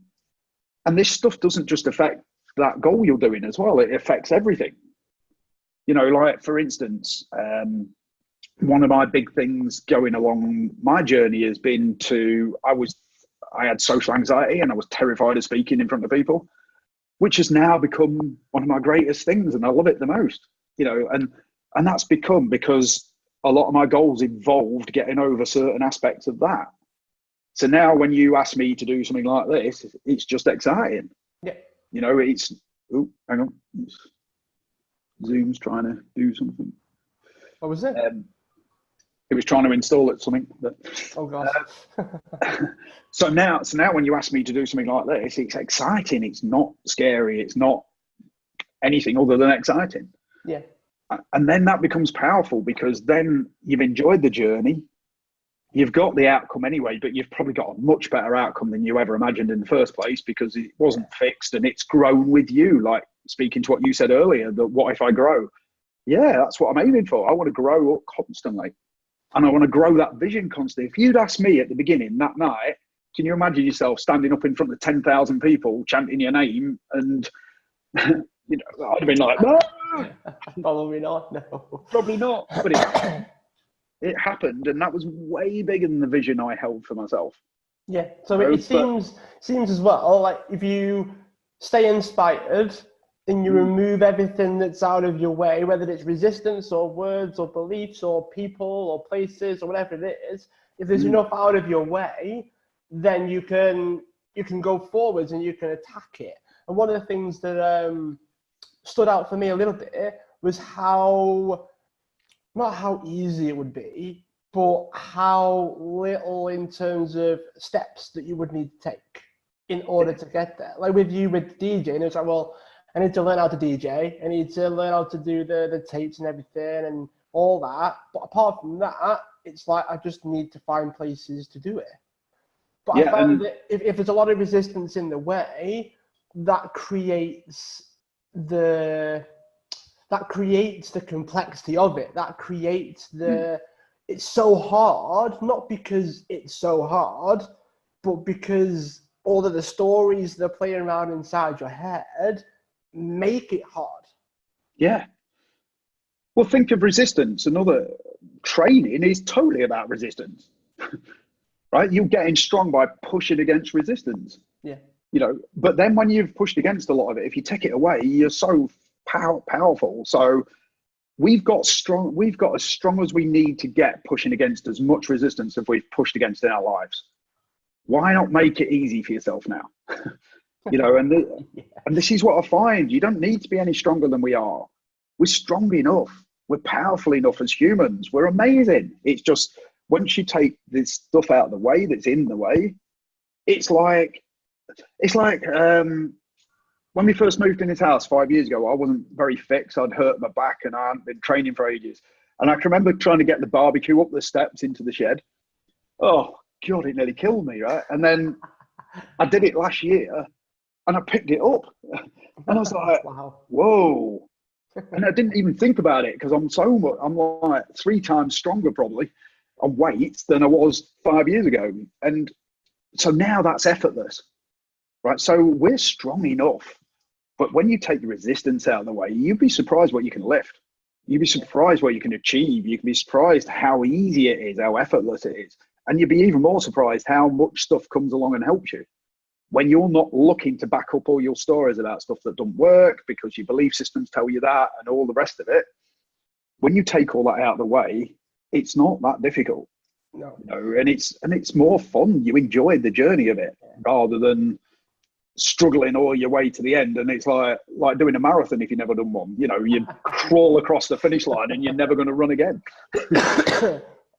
and this stuff doesn't just affect that goal you're doing as well, it affects everything. Like for instance, one of my big things going along my journey has been I had social anxiety and I was terrified of speaking in front of people, which has now become one of my greatest things, and I love it the most, and that's because a lot of my goals involved getting over certain aspects of that. So now when you ask me to do something like this, it's just exciting. Yeah. Hang on. Zoom's trying to do something. What was it? It was trying to install something. But, oh gosh. So now when you ask me to do something like this, it's exciting. It's not scary. It's not anything other than exciting. Yeah. And then that becomes powerful, because then you've enjoyed the journey. You've got the outcome anyway, but you've probably got a much better outcome than you ever imagined in the first place, because it wasn't fixed and it's grown with you. Like speaking to what you said earlier, that what if I grow? Yeah, that's what I'm aiming for. I want to grow up constantly, and I want to grow that vision constantly. If you'd asked me at the beginning that night, can you imagine yourself standing up in front of 10,000 people chanting your name? And I'd have been like, no. Probably not. No, probably not. But it happened, and that was way bigger than the vision I held for myself. Yeah. So it seems as well, like if you stay inspired and you remove everything that's out of your way, whether it's resistance or words or beliefs or people or places or whatever it is, if there's enough out of your way, then you can go forwards and you can attack it. And one of the things that stood out for me a little bit was not how easy it would be, but how little in terms of steps that you would need to take in order to get there. Like with you with DJing, it's like, well, I need to learn how to DJ. I need to learn how to do the tapes and everything and all that. But apart from that, it's like I just need to find places to do it. But I Yeah, find and that if there's a lot of resistance in the way, that creates the complexity of it. That creates it's so hard, not because it's so hard, but because all of the stories that are playing around inside your head make it hard. yeah. Well, think of resistance. Another training is totally about resistance, right? You're getting strong by pushing against resistance. Yeah. But then when you've pushed against a lot of it, if you take it away, you're so powerful. So we've got as strong as we need to get pushing against as much resistance as we've pushed against in our lives. Why not make it easy for yourself now? And this is what I find. You don't need to be any stronger than we are. We're strong enough. We're powerful enough as humans. We're amazing. It's just once you take this stuff out of the way that's in the way, it's like when we first moved in this house 5 years ago, I wasn't very fit. I'd hurt my back and I hadn't been training for ages. And I can remember trying to get the barbecue up the steps into the shed. Oh, God, it nearly killed me, right? And then I did it last year and I picked it up. And I was like, wow. Whoa. And I didn't even think about it because I'm like 3 times stronger probably on weights than I was 5 years ago. And so now that's effortless, right? So we're strong enough. But when you take the resistance out of the way, you'd be surprised what you can lift. You'd be surprised what you can achieve. You can be surprised how easy it is, how effortless it is. And you'd be even more surprised how much stuff comes along and helps you. When you're not looking to back up all your stories about stuff that don't work because your belief systems tell you that and all the rest of it, when you take all that out of the way, it's not that difficult. No. And it's more fun. You enjoy the journey of it rather than struggling all your way to the end. And it's like doing a marathon if you've never done one. You crawl across the finish line and you're never going to run again.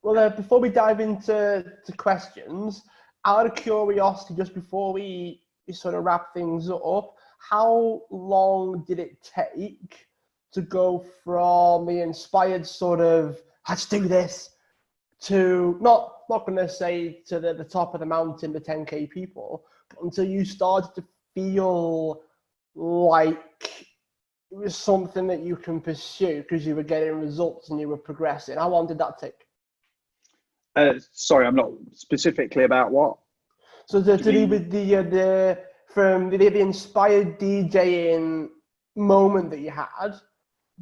Well, before we dive into questions, out of curiosity, just before we sort of wrap things up, how long did it take to go from the inspired sort of, let's do this, to not going to say to the top of the mountain, the 10K people, but until you started to feel like it was something that you can pursue because you were getting results and you were progressing? How long did that take? Sorry, I'm not specifically about what. So to do with the inspired DJing moment that you had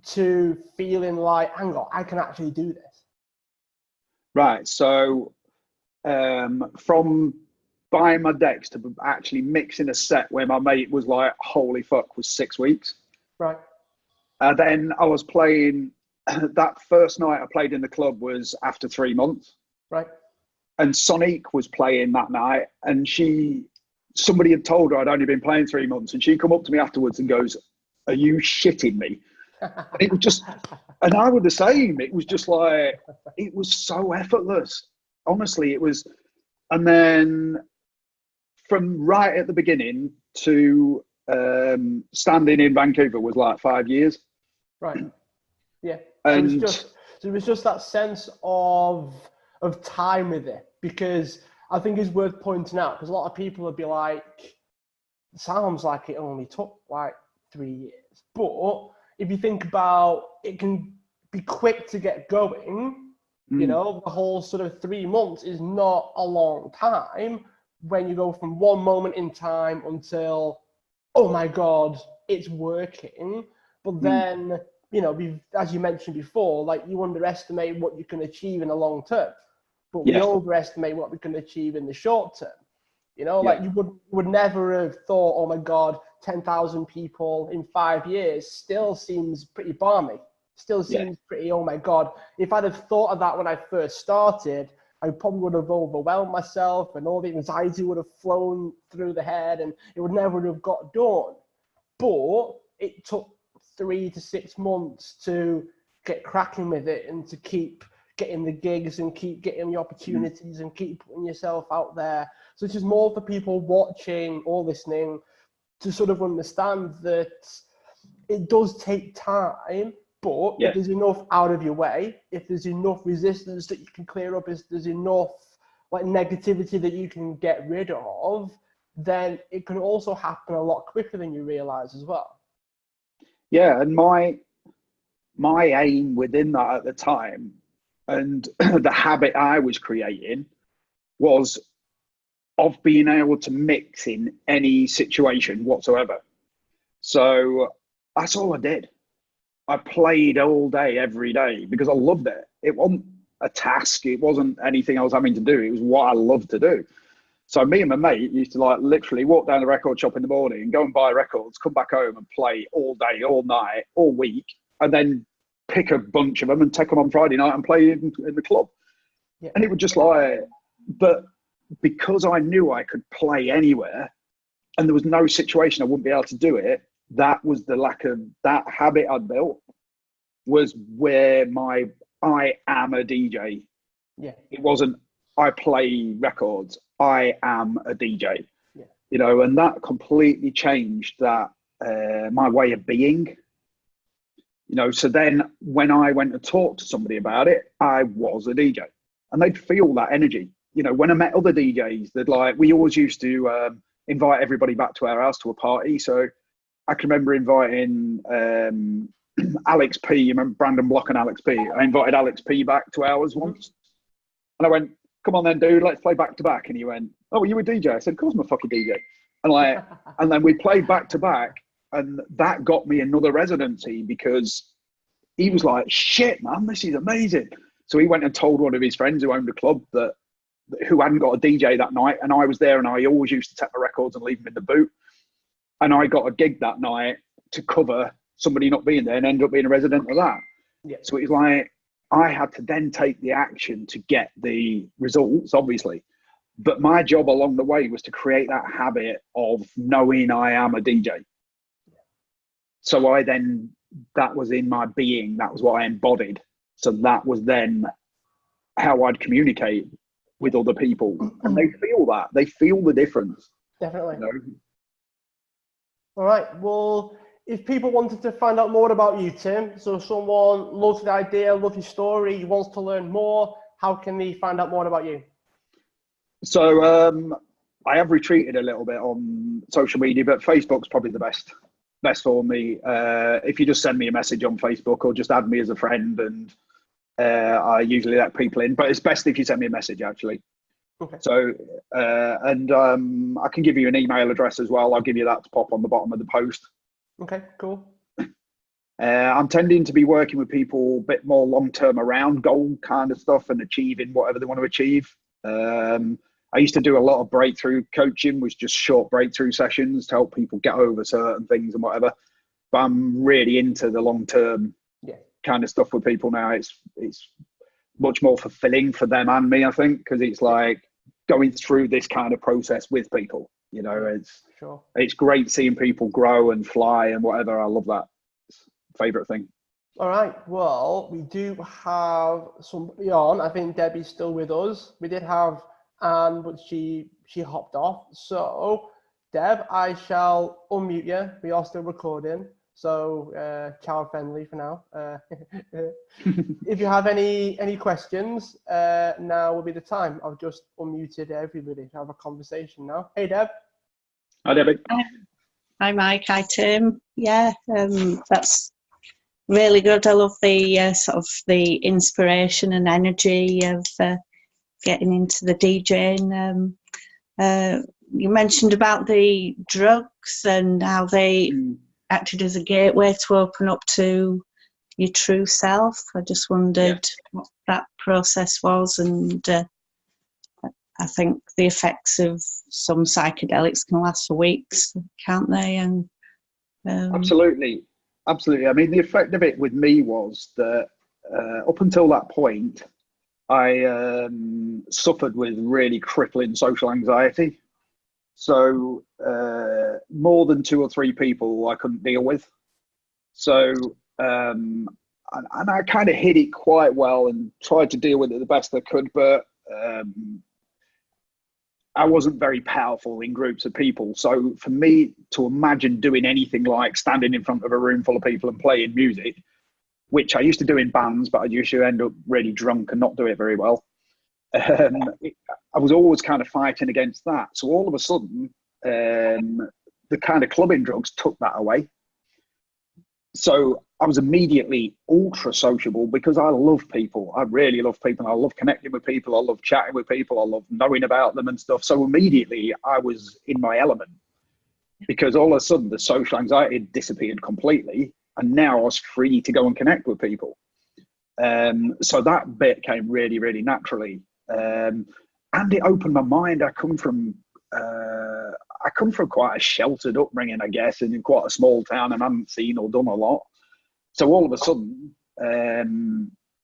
to feeling like, hang on, I can actually do this. Right. So from buying my decks to actually mixing a set where my mate was like, holy fuck, was 6 weeks. Right. Then I was playing, that first night I played in the club was after 3 months. Right. And Sonic was playing that night and somebody had told her I'd only been playing 3 months and she come up to me afterwards and goes, are you shitting me? And it was just, and I was the same. It was just like, it was so effortless. Honestly, it was. And then from right at the beginning to standing in Vancouver was like 5 years. Right. Yeah. And it was just that sense of time with it, because I think it's worth pointing out, because a lot of people would be like, it sounds like it only took like 3 years. But if you think about it, can be quick to get going. The whole sort of 3 months is not a long time when you go from one moment in time until, oh my God, it's working. But then, as you mentioned before, like you underestimate what you can achieve in the long term, but we overestimate what we can achieve in the short term. Like you would never have thought, oh my God, 10,000 people in 5 years still seems pretty balmy. Still seems pretty, oh my God. If I'd have thought of that when I first started, I probably would have overwhelmed myself and all the anxiety would have flown through the head and it would never have got done. But it took 3 to 6 months to get cracking with it and to keep getting the gigs and keep getting the opportunities and keep putting yourself out there. So it's just more for people watching or listening to sort of understand that it does take time, but if there's enough out of your way, if there's enough resistance that you can clear up, if there's enough like negativity that you can get rid of, then it can also happen a lot quicker than you realize as well. Yeah, and my aim within that at the time, and the habit I was creating, was of being able to mix in any situation whatsoever. So that's all I did. I played all day, every day, because I loved it. It wasn't a task. It wasn't anything I was having to do. It was what I loved to do. So me and my mate used to like literally walk down the record shop in the morning and go and buy records, come back home and play all day, all night, all week, and then pick a bunch of them and take them on Friday night and play in the club. Yeah. And it would just like, but because I knew I could play anywhere and there was no situation I wouldn't be able to do it, that was the lack of that habit I'd built, was where I am a DJ. Yeah. It wasn't I play records. I am a DJ. Yeah. You know, and that completely changed that my way of being. You know, so then when I went to talk to somebody about it, I was a DJ, and they'd feel that energy. You know, when I met other DJs, they'd like, we always used to invite everybody back to our house to a party. So I can remember inviting Alex P. You remember Brandon Block and Alex P? I invited Alex P back to ours once. And I went, come on then, dude, let's play back to back. And he went, oh, you a DJ? I said, of course I'm a fucking DJ. And like, and then we played back to back. And that got me another residency because he was like, shit, man, this is amazing. So he went and told one of his friends who owned a club who hadn't got a DJ that night. And I was there, and I always used to take my records and leave them in the boot. And I got a gig that night to cover somebody not being there and ended up being a resident of that. Yeah. So it was like, I had to then take the action to get the results, obviously. But my job along the way was to create that habit of knowing I am a DJ. So that was in my being, that was what I embodied. So that was then how I'd communicate with other people. And they feel that. They feel the difference. Definitely. You know? All right. Well, if people wanted to find out more about you, Tim, so someone loves the idea, loves your story, wants to learn more, how can they find out more about you? So I have retreated a little bit on social media, but Facebook's probably the best for me. If you just send me a message on Facebook or just add me as a friend, and I usually let people in, but it's best if you send me a message, actually. Okay. So, I can give you an email address as well. I'll give you that to pop on the bottom of the post. Okay, cool. I'm tending to be working with people a bit more long-term around goal kind of stuff and achieving whatever they want to achieve. I used to do a lot of breakthrough coaching, which just short breakthrough sessions to help people get over certain things and whatever. But I'm really into the long-term kind of stuff with people now. It's much more fulfilling for them and me, I think, because it's like going through this kind of process with people. You know, it's great seeing people grow and fly and whatever. I love that. It's my favorite thing. All right. Well, we do have somebody on. I think Debbie's still with us. We did have Anne, but she hopped off. So, Deb, I shall unmute you. We are still recording. So, child friendly for now. If you have any questions, now will be the time. I've just unmuted everybody to have a conversation now. Hey, Deb. Hi, Debbie. Hi, Mike. Hi, Tim. Yeah, that's really good. I love the sort of the inspiration and energy of getting into the DJing. You mentioned about the drugs and how they acted as a gateway to open up to your true self. I just wondered what that process was, and I think the effects of some psychedelics can last for weeks, can't they? And Absolutely. I mean, the effect of it with me was that up until that point, I suffered with really crippling social anxiety. So more than 2 or 3 people I couldn't deal with. So and I kind of hid it quite well and tried to deal with it the best I could, but I wasn't very powerful in groups of people. So for me to imagine doing anything like standing in front of a room full of people and playing music, which I used to do in bands, but I used to end up really drunk and not do it very well. I was always kind of fighting against that. So all of a sudden, the kind of clubbing drugs took that away. So I was immediately ultra sociable because I love people. I really love people. I love connecting with people. I love chatting with people. I love knowing about them and stuff. So immediately I was in my element because all of a sudden the social anxiety had disappeared completely. And now I was free to go and connect with people. So that bit came really, really naturally. And it opened my mind. I come from quite a sheltered upbringing, I guess, and in quite a small town, and I hadn't seen or done a lot. So all of a sudden,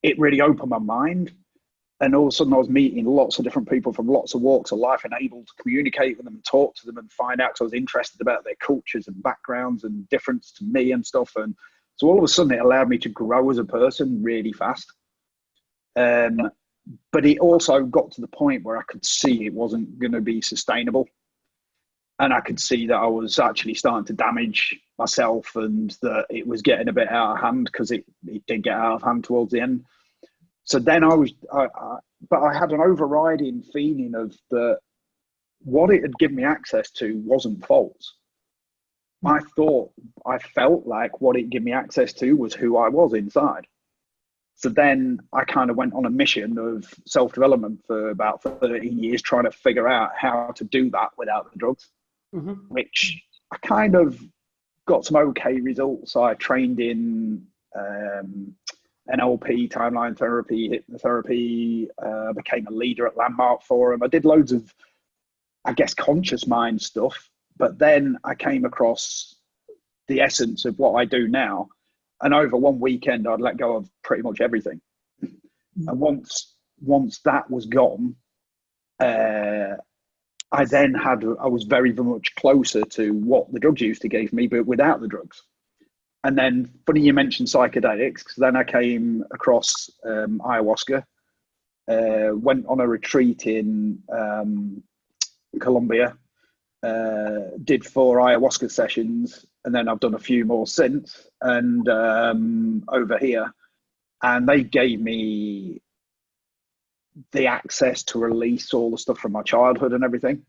it really opened my mind. And all of a sudden I was meeting lots of different people from lots of walks of life and able to communicate with them and talk to them and find out, because I was interested about their cultures and backgrounds and difference to me and stuff. And so all of a sudden it allowed me to grow as a person really fast. But it also got to the point where I could see it wasn't going to be sustainable. And I could see that I was actually starting to damage myself and that it was getting a bit out of hand, because it did get out of hand towards the end. So then but I had an overriding feeling of that what it had given me access to wasn't false. I felt like what it gave me access to was who I was inside. So then I kind of went on a mission of self-development for about 13 years, trying to figure out how to do that without the drugs, which I kind of got some okay results. I trained in NLP, timeline therapy, hypnotherapy, became a leader at Landmark Forum. I did loads of, I guess, conscious mind stuff. But then I came across the essence of what I do now. And over one weekend, I'd let go of pretty much everything. And once that was gone, I was very, very much closer to what the drugs used to give me, but without the drugs. And then, funny you mentioned psychedelics, because then I came across ayahuasca, went on a retreat in Colombia, did 4 ayahuasca sessions, and then I've done a few more since, and over here, and they gave me the access to release all the stuff from my childhood and everything.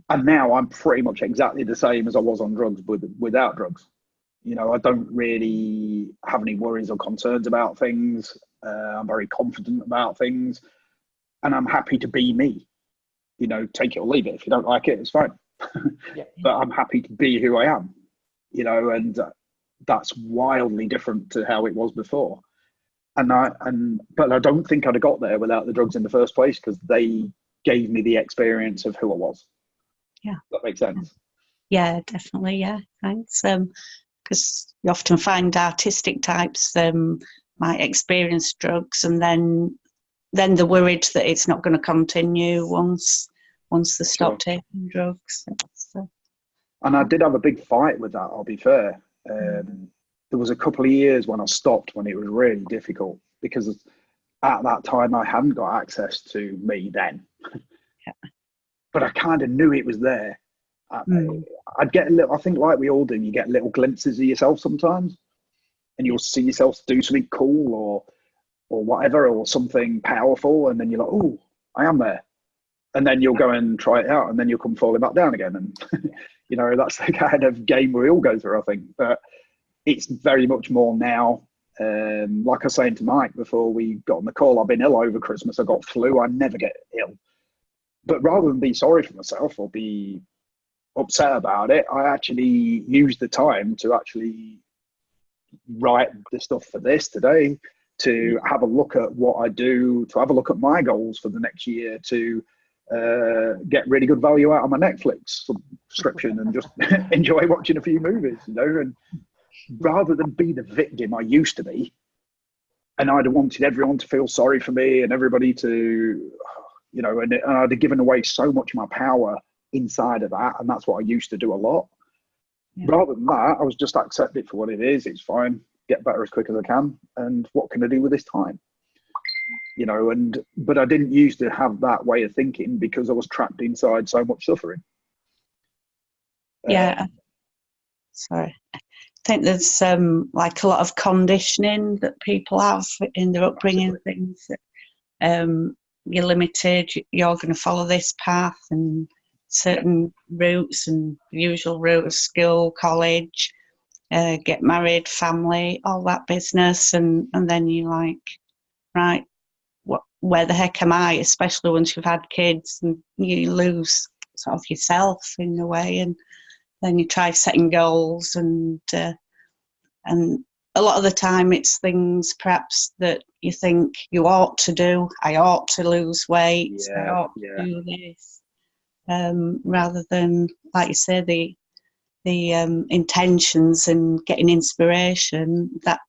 And now I'm pretty much exactly the same as I was on drugs without drugs. You know, I don't really have any worries or concerns about things. I'm very confident about things, and I'm happy to be me. You know, take it or leave it. If you don't like it, it's fine. Yeah. But I'm happy to be who I am, you know, and that's wildly different to how it was before. But I don't think I'd have got there without the drugs in the first place, because they gave me the experience of who I was. Yeah. That makes sense. Yeah, definitely. Yeah, thanks. Because you often find artistic types might experience drugs, and then they're worried that it's not going to continue once they stop taking drugs. And I did have a big fight with that, I'll be fair. There was a couple of years when I stopped, when it was really difficult, because at that time I hadn't got access to me then. But I kind of knew it was there. I'd get I think like we all do, you get little glimpses of yourself sometimes, and you'll see yourself do something cool or whatever, or something powerful, and then you're like, oh, I am there. And then you'll go and try it out, and then you'll come falling back down again. And, you know, that's the kind of game we all go through, I think. But it's very much more now. Like I was saying to Mike before we got on the call, I've been ill over Christmas. I got flu. I never get ill. But rather than be sorry for myself or be upset about it, I actually used the time to actually write the stuff for this today, to have a look at what I do, to have a look at my goals for the next year, to get really good value out of my Netflix subscription and just enjoy watching a few movies, you know. And rather than be the victim I used to be, and I'd have wanted everyone to feel sorry for me and everybody to, you know, and I'd have given away so much of my power inside of that, and that's what I used to do a lot. Rather than that, I was just accept it for what it is. It's fine. get better as quick as I can, and what can I do with this time? You know, but I didn't used to have that way of thinking because I was trapped inside so much suffering. Yeah. Sorry. I think there's like a lot of conditioning that people have in their upbringing. Massively. Things that you're limited, you're going to follow this path and certain routes and usual route of school, college, get married, family, all that business, and then you're like, right, where the heck am I? Especially once you've had kids and you lose sort of yourself in a way, and then you try setting goals, and a lot of the time it's things perhaps that you think you ought to do. I ought to lose weight. I ought to do this, rather than, like you say, the intentions and getting inspiration that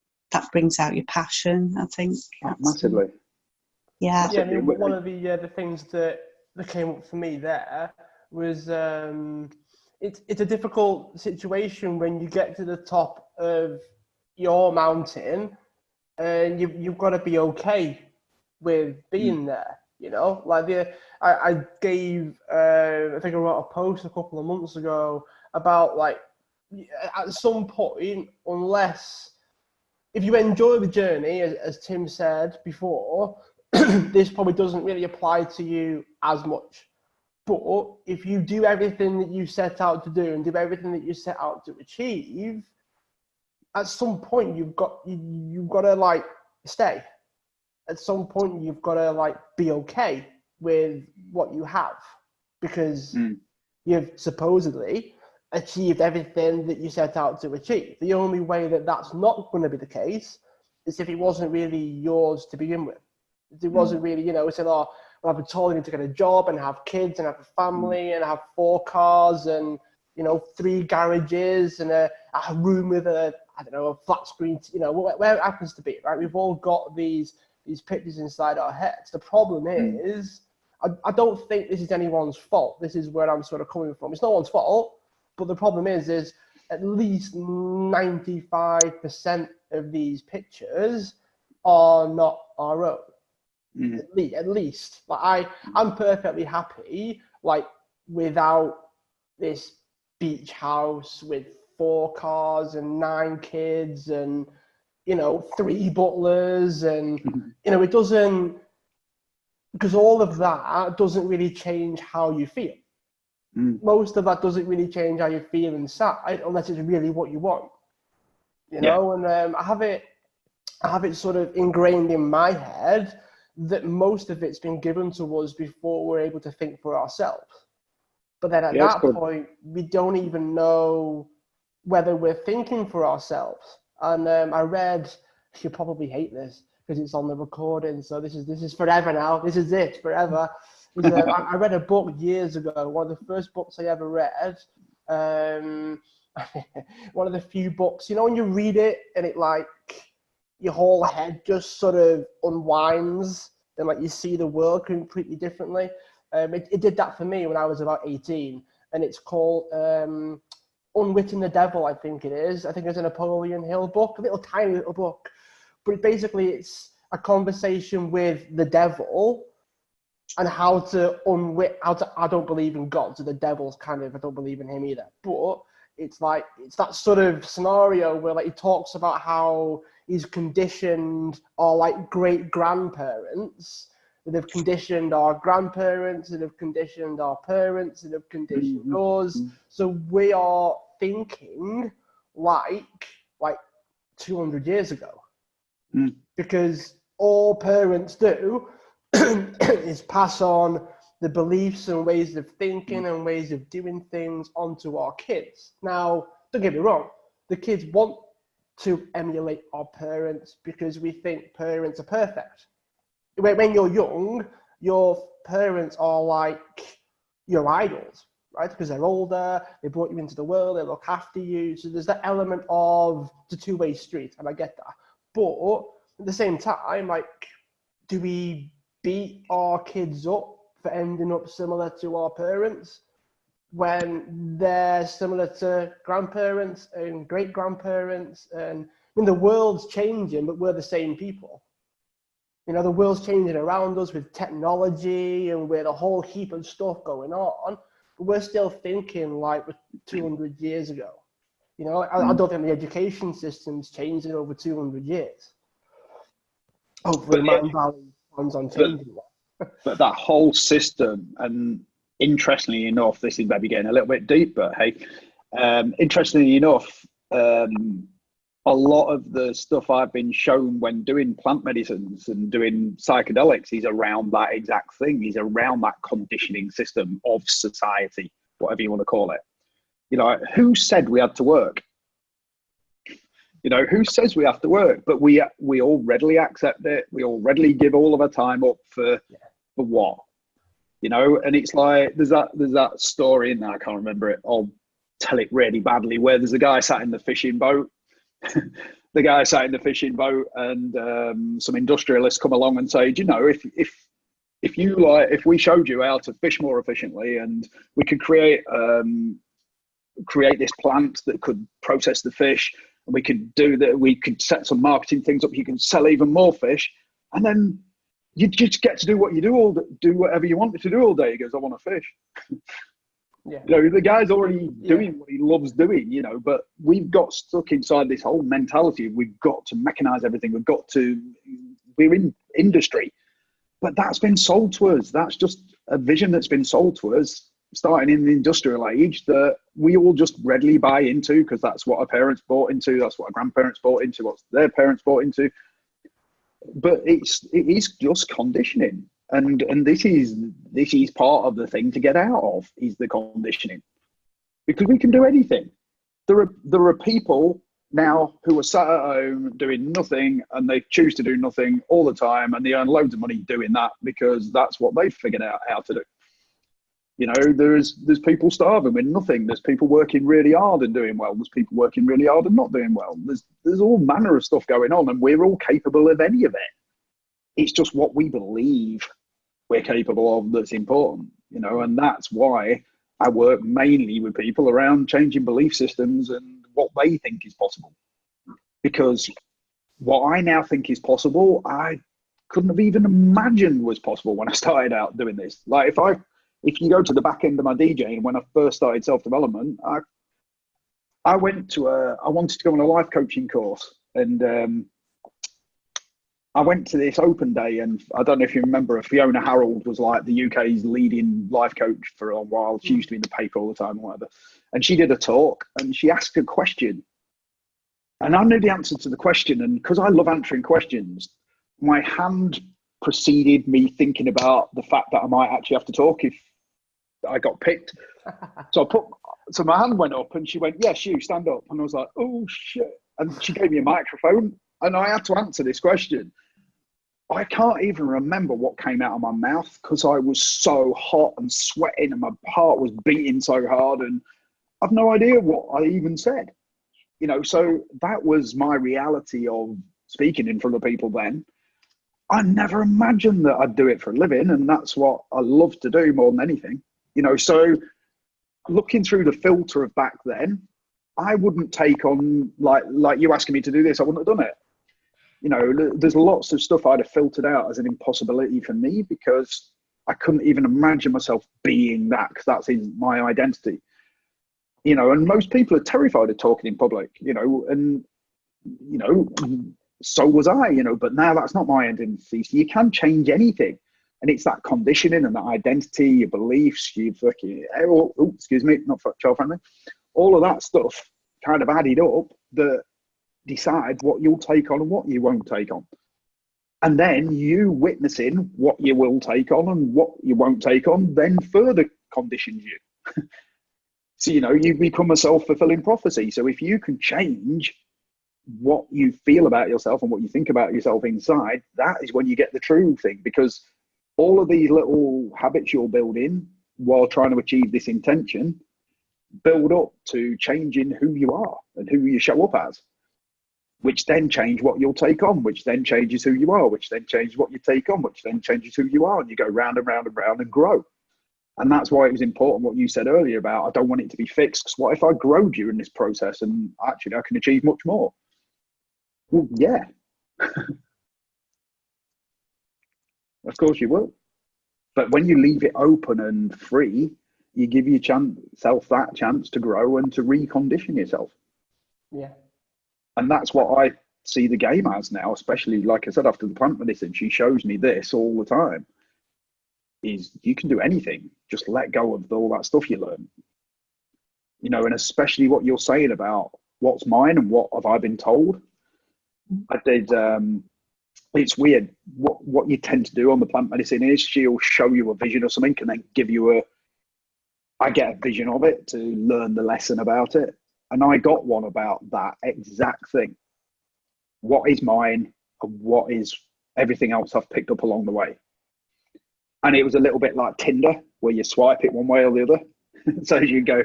brings out your passion. I think Massively. Yeah. Yeah, I mean, one of the things that came up for me there was it's a difficult situation when you get to the top of your mountain, and you've got to be okay with being there. You know, like I gave I think I wrote a post a couple of months ago about, like, at some point, unless if you enjoy the journey, as Tim said before, this probably doesn't really apply to you as much. But if you do everything that you set out to do and do everything that you set out to achieve, at some point you've got to like stay. At some point you've got to like be okay with what you have, because you've supposedly achieved everything that you set out to achieve. The only way that that's not going to be the case is if it wasn't really yours to begin with. It wasn't really, you know, it said, oh, well, I've been told I need to get a job and have kids and have a family and have 4 cars and, you know, 3 garages and a room with a flat screen, you know, where it happens to be, right? We've all got these pictures inside our heads. The problem is, I don't think this is anyone's fault. This is where I'm sort of coming from. It's no one's fault, but the problem is at least 95% of these pictures are not our own. At least. Like I'm perfectly happy, like, without this beach house with 4 cars and 9 kids and, you know, 3 butlers and, you know, it doesn't, because all of that doesn't really change how you feel. Most of that doesn't really change how you feel inside, unless it's really what you want, you know. And I have it sort of ingrained in my head that most of it's been given to us before we're able to think for ourselves. But then at that point, we don't even know whether we're thinking for ourselves. And I read, you'll probably hate this because it's on the recording, so this is forever now. This is it, forever. I read a book years ago, one of the first books I ever read. One of the few books, you know, when you read it and it, like, your whole head just sort of unwinds and, like, you see the world completely differently. It did that for me when I was about 18, and it's called Unwitting the Devil, I think it is. I think it's a Napoleon Hill book, a little tiny little book. But basically it's a conversation with the devil and how to I don't believe in God, so the devil's kind of, I don't believe in him either. But it's like, it's that sort of scenario where, like, he talks about how he's conditioned our, like, great grandparents, that have conditioned our grandparents, that have conditioned our parents, that have conditioned us. So we are thinking like 200 years ago, because all parents do is pass on the beliefs and ways of thinking and ways of doing things onto our kids. Now, don't get me wrong, the kids want to emulate our parents because we think parents are perfect. When you're young, your parents are like your idols, right? Because they're older, they brought you into the world, they look after you. So there's that element of the two-way street, and I get that. But at the same time, like, do we beat our kids up for ending up similar to our parents when they're similar to grandparents and great-grandparents? And mean, the world's changing, but we're the same people. You know, the world's changing around us with technology and with a whole heap of stuff going on, but we're still thinking like 200 years ago. You know, I don't think the education system's changed in over 200 years. Hopefully, Mind Valley plans on changing that. But that whole system, and interestingly enough, this is maybe getting a little bit deep, but hey, interestingly enough, a lot of the stuff I've been shown when doing plant medicines and doing psychedelics is around that exact thing, is around that conditioning system of society, whatever you want to call it. You know, who said we had to work? You know, who says we have to work? But we all readily accept it. We all readily give all of our time up for what? You know, and it's like there's that story in there, I can't remember it. I'll tell it really badly, where there's a guy sat in the fishing boat. The guy sat in the fishing boat, and some industrialists come along and say, do you know, if we showed you how to fish more efficiently, and we could create this plant that could process the fish, and we could do that, we could set some marketing things up, you can sell even more fish, and then you just get to do what you do whatever you want to do all day. He goes, I want to fish. Yeah. You know, the guy's already doing what he loves doing, you know, but we've got stuck inside this whole mentality. We've got to mechanize everything. We're in industry, but that's been sold to us. That's just a vision that's been sold to us, starting in the industrial age, that we all just readily buy into, because that's what our parents bought into. That's what our grandparents bought into, what their parents bought into. But it is just conditioning. And this is part of the thing to get out of, is the conditioning, because we can do anything. There are people now who are sat at home doing nothing, and they choose to do nothing all the time, and they earn loads of money doing that because that's what they've figured out how to do. You know, there's people starving with nothing. There's people working really hard and doing well. There's people working really hard and not doing well. There's all manner of stuff going on, and we're all capable of any of it. It's just what we believe we're capable of that's important, you know, and that's why I work mainly with people around changing belief systems and what they think is possible. Because what I now think is possible, I couldn't have even imagined was possible when I started out doing this. Like if you go to the back end of my DJing, when I first started self-development, I wanted to go on a life coaching course, and I went to this open day, and I don't know if you remember, Fiona Harold was like the UK's leading life coach for a while. She used to be in the paper all the time or whatever. And she did a talk, and she asked a question. And I knew the answer to the question. And because I love answering questions, my hand preceded me thinking about the fact that I might actually have to talk if I got picked. So my hand went up, and she went, yes, you stand up. And I was like, oh shit. And she gave me a microphone, and I had to answer this question. I can't even remember what came out of my mouth, because I was so hot and sweating, and my heart was beating so hard, and I've no idea what I even said. You know, so that was my reality of speaking in front of people then. I never imagined that I'd do it for a living, and that's what I love to do more than anything. You know, so looking through the filter of back then, I wouldn't take on, like you asking me to do this, I wouldn't have done it. You know, there's lots of stuff I'd have filtered out as an impossibility for me, because I couldn't even imagine myself being that, because that's in my identity. You know, and most people are terrified of talking in public, you know, and, you know, so was I, you know, but now that's not my identity. So you can change anything. And it's that conditioning and that identity, your beliefs, you fucking, oh, excuse me, not child friendly. All of that stuff kind of added up that decides what you'll take on and what you won't take on. And then you witnessing what you will take on and what you won't take on then further conditions you. So, you know, you become a self-fulfilling prophecy. So if you can change what you feel about yourself and what you think about yourself inside, that is when you get the true thing, because all of these little habits you're building while trying to achieve this intention build up to changing who you are and who you show up as, which then change what you'll take on, which then changes who you are, which then changes what you take on, which then changes who you are, and you go round and round and round and grow. And that's why it was important what you said earlier about, I don't want it to be fixed, because what if I grow during this process and actually I can achieve much more? Well, yeah, of course you will. But when you leave it open and free, you give yourself that chance to grow and to recondition yourself. Yeah. And that's what I see the game as now, especially, like I said, after the plant medicine, she shows me this all the time, is you can do anything. Just let go of all that stuff you learn. You know, and especially what you're saying about what's mine and what have I been told. I did, it's weird. What you tend to do on the plant medicine is she'll show you a vision or something and then give you I get a vision of it to learn the lesson about it. And I got one about that exact thing. What is mine and what is everything else I've picked up along the way. And it was a little bit like Tinder, where you swipe it one way or the other. So you go,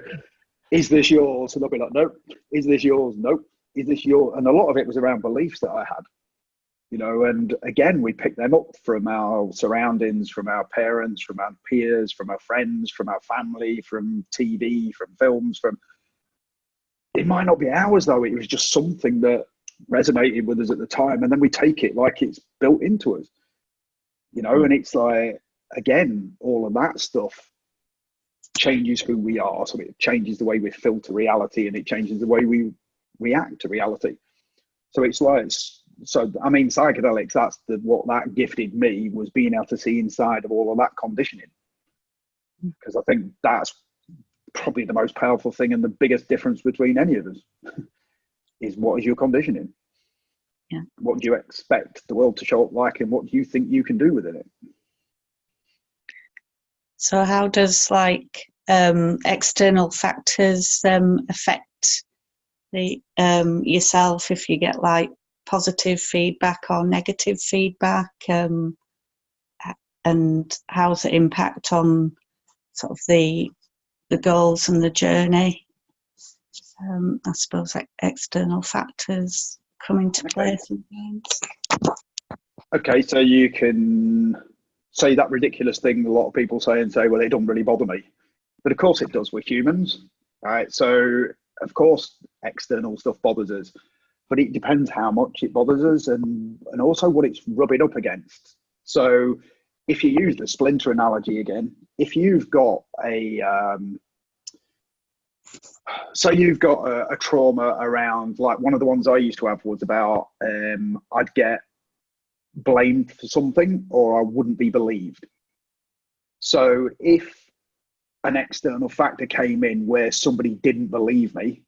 is this yours? And they'll be like, nope. Is this yours? Nope. Is this yours? And a lot of it was around beliefs that I had, you know, and again, we pick them up from our surroundings, from our parents, from our peers, from our friends, from our family, from TV, from films, it might not be ours though. It was just something that resonated with us at the time. And then we take it like it's built into us, you know, and it's like, again, all of that stuff changes who we are. So it changes the way we filter reality and it changes the way we react to reality. So it's like, so I mean, psychedelics, what that gifted me was being able to see inside of all of that conditioning. Because I think that's probably the most powerful thing and the biggest difference between any of us is what is your conditioning? Yeah. What do you expect the world to show up like and what do you think you can do within it? So how does external factors affect the yourself if you get like positive feedback or negative feedback, and how does it impact on sort of the goals and the journey? I suppose external factors come into play sometimes. Okay, so you can say that ridiculous thing a lot of people say and say, well, it doesn't really bother me. But of course it does with humans, right? So of course external stuff bothers us, but it depends how much it bothers us and also what it's rubbing up against. So if you use the splinter analogy again, if you've got a trauma around, like one of the ones I used to have was about I'd get blamed for something or I wouldn't be believed. So if an external factor came in where somebody didn't believe me,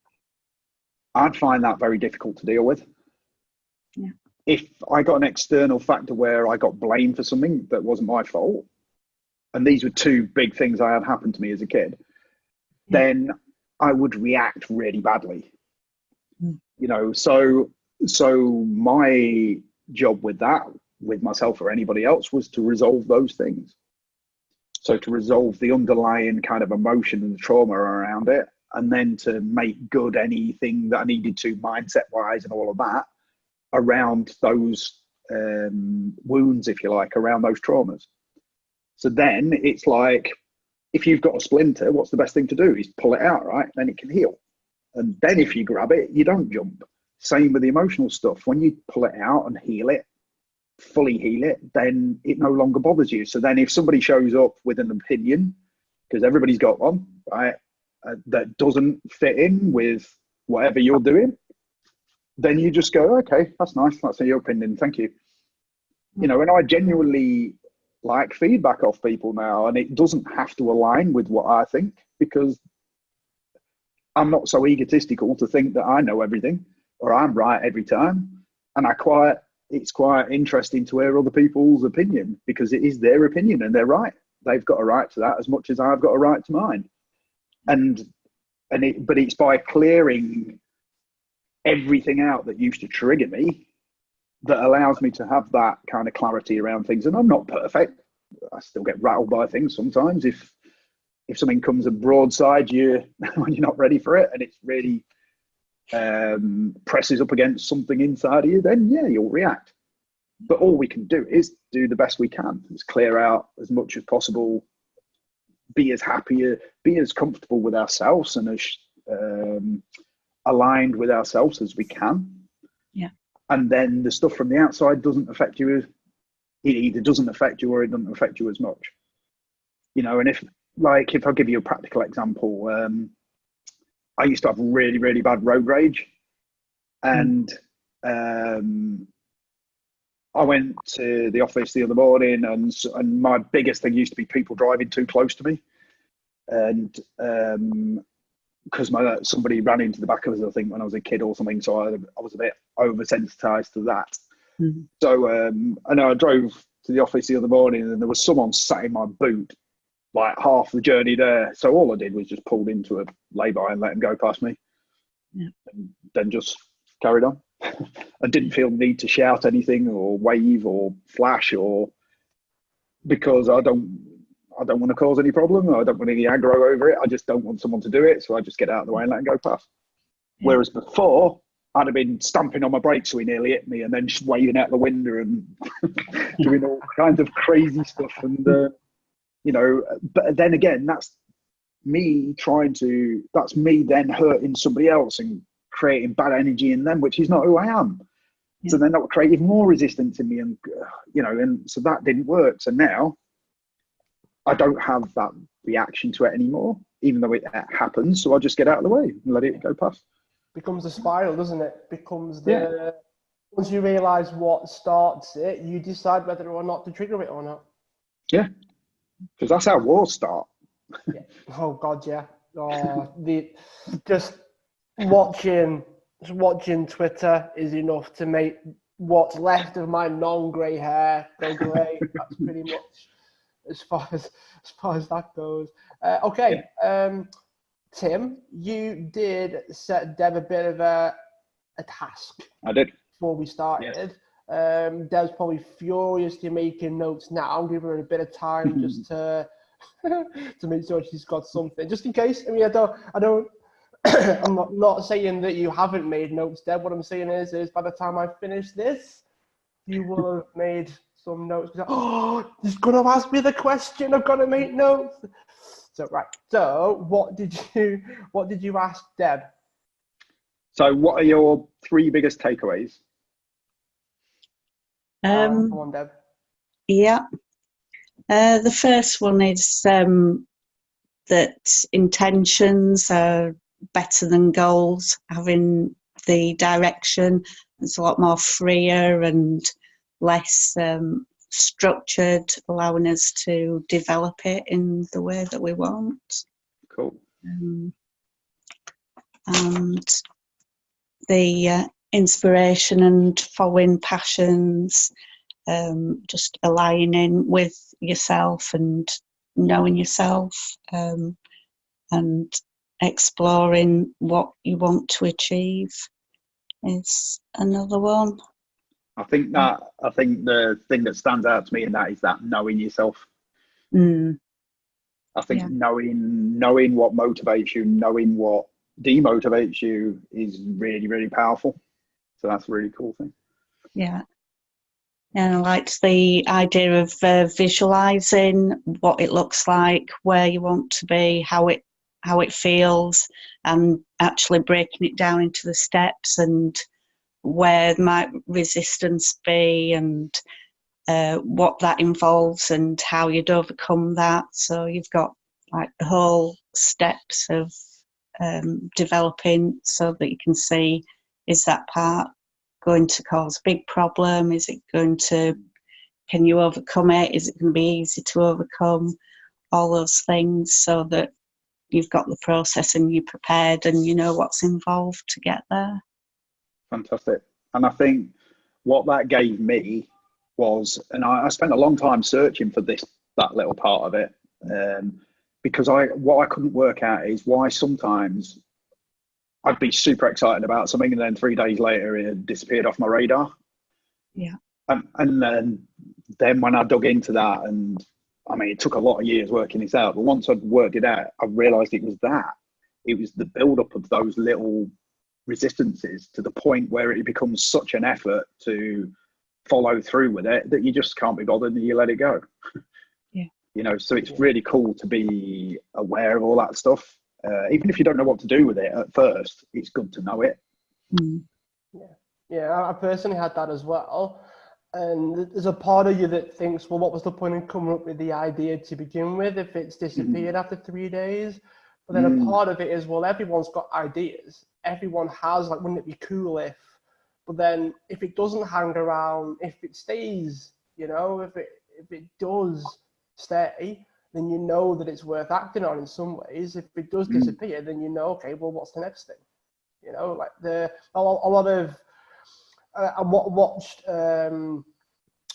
I'd find that very difficult to deal with. Yeah. If I got an external factor where I got blamed for something that wasn't my fault, and these were two big things I had happen to me as a kid, then I would react really badly. You know, so my job with that, with myself or anybody else, was to resolve those things. So to resolve the underlying kind of emotion and the trauma around it, and then to make good anything that I needed to mindset wise and all of that around those wounds, if you like, around those traumas. So then it's like, if you've got a splinter, what's the best thing to do is pull it out, right? Then it can heal. And then if you grab it, you don't jump. Same with the emotional stuff. When you pull it out and heal it, fully heal it, then it no longer bothers you. So then if somebody shows up with an opinion, because everybody's got one, right, that doesn't fit in with whatever you're doing, then you just go, okay, that's nice. That's your opinion. Thank you. You know, and I genuinely like feedback off people now, and it doesn't have to align with what I think, because I'm not so egotistical to think that I know everything or I'm right every time. And it's quite interesting to hear other people's opinion, because it is their opinion and they're right. They've got a right to that as much as I've got a right to mine. But it's by clearing everything out that used to trigger me that allows me to have that kind of clarity around things. And I'm not perfect. I still get rattled by things sometimes. If something comes a broadside you when you're not ready for it, and it's really presses up against something inside of you, then yeah, you'll react. But all we can do is do the best we can. Is clear out as much as possible, be as happy, be as comfortable with ourselves and as aligned with ourselves as we can. Yeah. and then the stuff from the outside doesn't affect you. It either doesn't affect you or it doesn't affect you as much. You know, and if I'll give you a practical example, I used to have really, really bad road rage, and I went to the office the other morning, and my biggest thing used to be people driving too close to me, and because somebody ran into the back of us, I think, when I was a kid or something, so I was a bit oversensitized to that. Mm-hmm. So I know I drove to the office the other morning, and there was someone sat in my boot like half the journey there. So all I did was just pulled into a lay-by and let him go past me, and then just carried on. I didn't feel the need to shout anything or wave or flash, or because I don't want to cause any problem. I don't want any aggro over it. I just don't want someone to do it. So I just get out of the way and let him go past. Yeah. Whereas before, I'd have been stamping on my brakes so he nearly hit me, and then just waving out the window and doing all kinds of crazy stuff. And, you know, but then again, that's me then hurting somebody else and creating bad energy in them, which is not who I am. Yeah. So then that would create even more resistance in me, and you know, and so that didn't work. So now I don't have that reaction to it anymore, even though it happens. So I just get out of the way and let it go past. Becomes a spiral, doesn't it? Becomes once you realise what starts it, you decide whether or not to trigger it or not. Yeah, because that's how wars start. Yeah. Oh God, yeah. Oh, just watching Twitter is enough to make what's left of my non-grey hair go grey. That's pretty much as far as that goes. Okay, Tim, you did set Deb a bit of a task. I did. Before we started. Yes. Deb's probably furiously making notes now. I'm giving her a bit of time just to make sure she's got something, just in case. I mean, I don't. I'm not saying that you haven't made notes, Deb. What I'm saying is by the time I finish this, you will have made some notes. Oh, he's going to ask me the question. I've got to make notes. So right. So what did you ask Deb? So what are your 3 biggest takeaways? Come on, Deb. Yeah. The first one is that intentions are better than goals. Having the direction is a lot more freer and less structured, allowing us to develop it in the way that we want. Cool. And the inspiration and following passions, just aligning with yourself and knowing yourself, and exploring what you want to achieve is another one. I think the thing that stands out to me in that is that knowing yourself. I think knowing what motivates you, knowing what demotivates you is really, really powerful. So that's a really cool thing. Yeah. And I liked the idea of visualizing what it looks like, where you want to be, how it feels, and actually breaking it down into the steps and where might resistance be, and what that involves and how you'd overcome that. So you've got like the whole steps of developing, so that you can see, is that part going to cause a big problem? Is it can you overcome it? Is it going to be easy to overcome? All those things, so that you've got the process and you're prepared and you know what's involved to get there. Fantastic. And I think what that gave me was, and I spent a long time searching for that little part of it, because what I couldn't work out is why sometimes I'd be super excited about something and then 3 days later it had disappeared off my radar. Yeah. And then when I dug into that, and I mean, it took a lot of years working this out, but once I'd worked it out, I realised it was the build-up of those little resistances to the point where it becomes such an effort to follow through with it that you just can't be bothered and you let it go. Yeah. You know, so it's really cool to be aware of all that stuff. Even if you don't know what to do with it at first, it's good to know it. Mm. Yeah, I personally had that as well. And there's a part of you that thinks, well, what was the point in coming up with the idea to begin with if it's disappeared after 3 days? But then a part of it is, well, everyone's got ideas. Everyone has, like, wouldn't it be cool if? But then if it doesn't hang around, if it stays, you know, if it does stay, then you know that it's worth acting on in some ways. If it does disappear, then you know, okay, well, what's the next thing? You know, like a lot of I watched an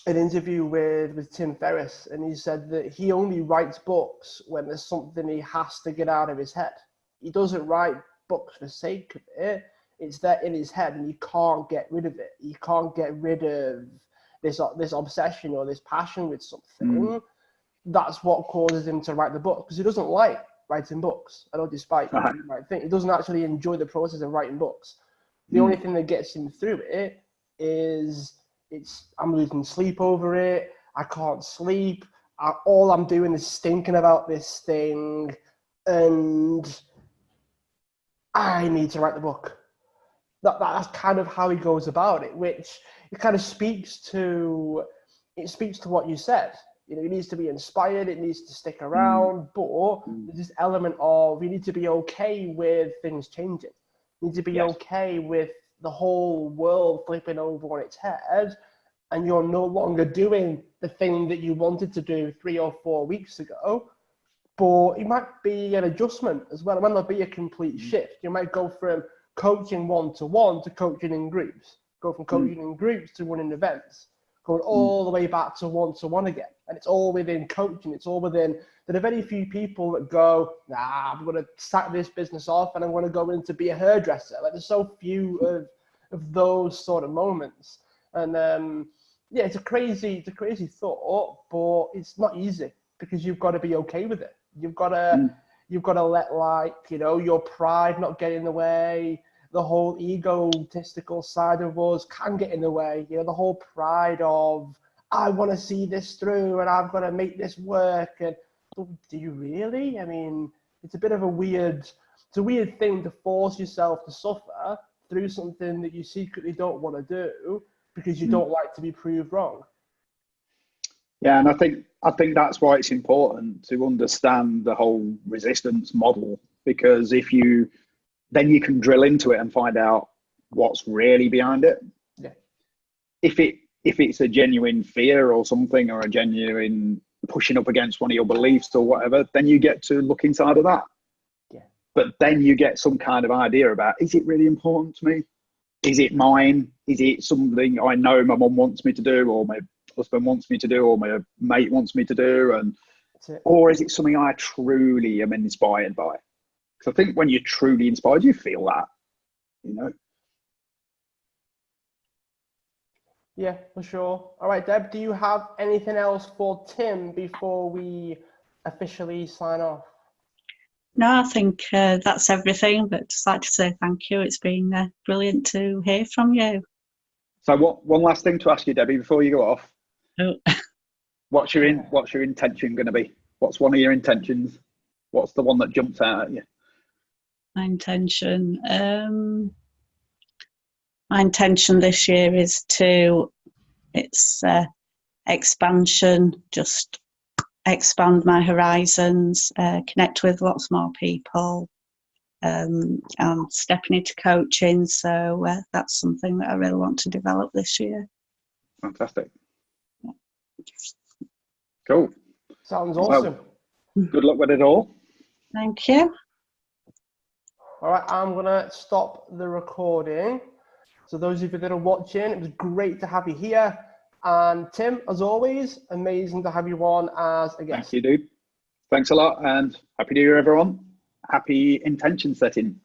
interview with Tim Ferriss, and he said that he only writes books when there's something he has to get out of his head. He doesn't write books for the sake of it. It's there in his head, and he can't get rid of it. He can't get rid of this obsession or this passion with something. That's what causes him to write the book, because he doesn't like writing books. I know, despite what you might think, he doesn't actually enjoy the process of writing books. The only thing that gets him through it is I'm losing sleep over it. I can't sleep. All I'm doing is thinking about this thing, and I need to write the book. That's kind of how he goes about it, which it kind of speaks to what you said. You know, it needs to be inspired, it needs to stick around, but there's this element of you need to be okay with things changing. You need to be okay with the whole world flipping over on its head, and you're no longer doing the thing that you wanted to do 3 or 4 weeks ago. But it might be an adjustment as well. It might not be a complete shift. You might go from coaching one-to-one to coaching in groups, go from coaching in groups to running events, going all the way back to one-to-one again. And it's all within coaching. It's all within, there are very few people that go, nah, I'm going to sack this business off and I'm going to go in to be a hairdresser. Like, there's so few of those sort of moments. And yeah, it's a crazy thought, but it's not easy because you've got to be okay with it. You've got to let, like, you know, your pride not get in the way. The whole egotistical side of us can get in the way. You know, the whole pride of, I want to see this through and I've got to make this work. And do you really? I mean, it's a bit of a weird thing to force yourself to suffer through something that you secretly don't want to do because you don't like to be proved wrong. Yeah, and I think that's why it's important to understand the whole resistance model, because then you can drill into it and find out what's really behind it. Yeah. If it's a genuine fear or something, or a genuine pushing up against one of your beliefs or whatever, then you get to look inside of that. Yeah. But then you get some kind of idea about, is it really important to me? Is it mine? Is it something I know my mum wants me to do, or my husband wants me to do, or my mate wants me to do, or is it something I truly am inspired by? Because I think when you're truly inspired, you feel that, you know. Yeah, for sure. All right, Deb, do you have anything else for Tim before we officially sign off? No, I think that's everything, but just like to say thank you. It's been brilliant to hear from you. So one last thing to ask you, Debbie, before you go off. Oh. What's your intention going to be? What's one of your intentions? What's the one that jumps out at you? My intention this year is expansion, just expand my horizons, connect with lots more people. I'm stepping into coaching, so that's something that I really want to develop this year. Fantastic. Cool. Sounds awesome. Well, good luck with it all. Thank you. All right, I'm going to stop the recording. So those of you that are watching, it was great to have you here. And Tim, as always, amazing to have you on as a guest. Thank you, dude. Thanks a lot, and Happy New Year, everyone. Happy intention setting.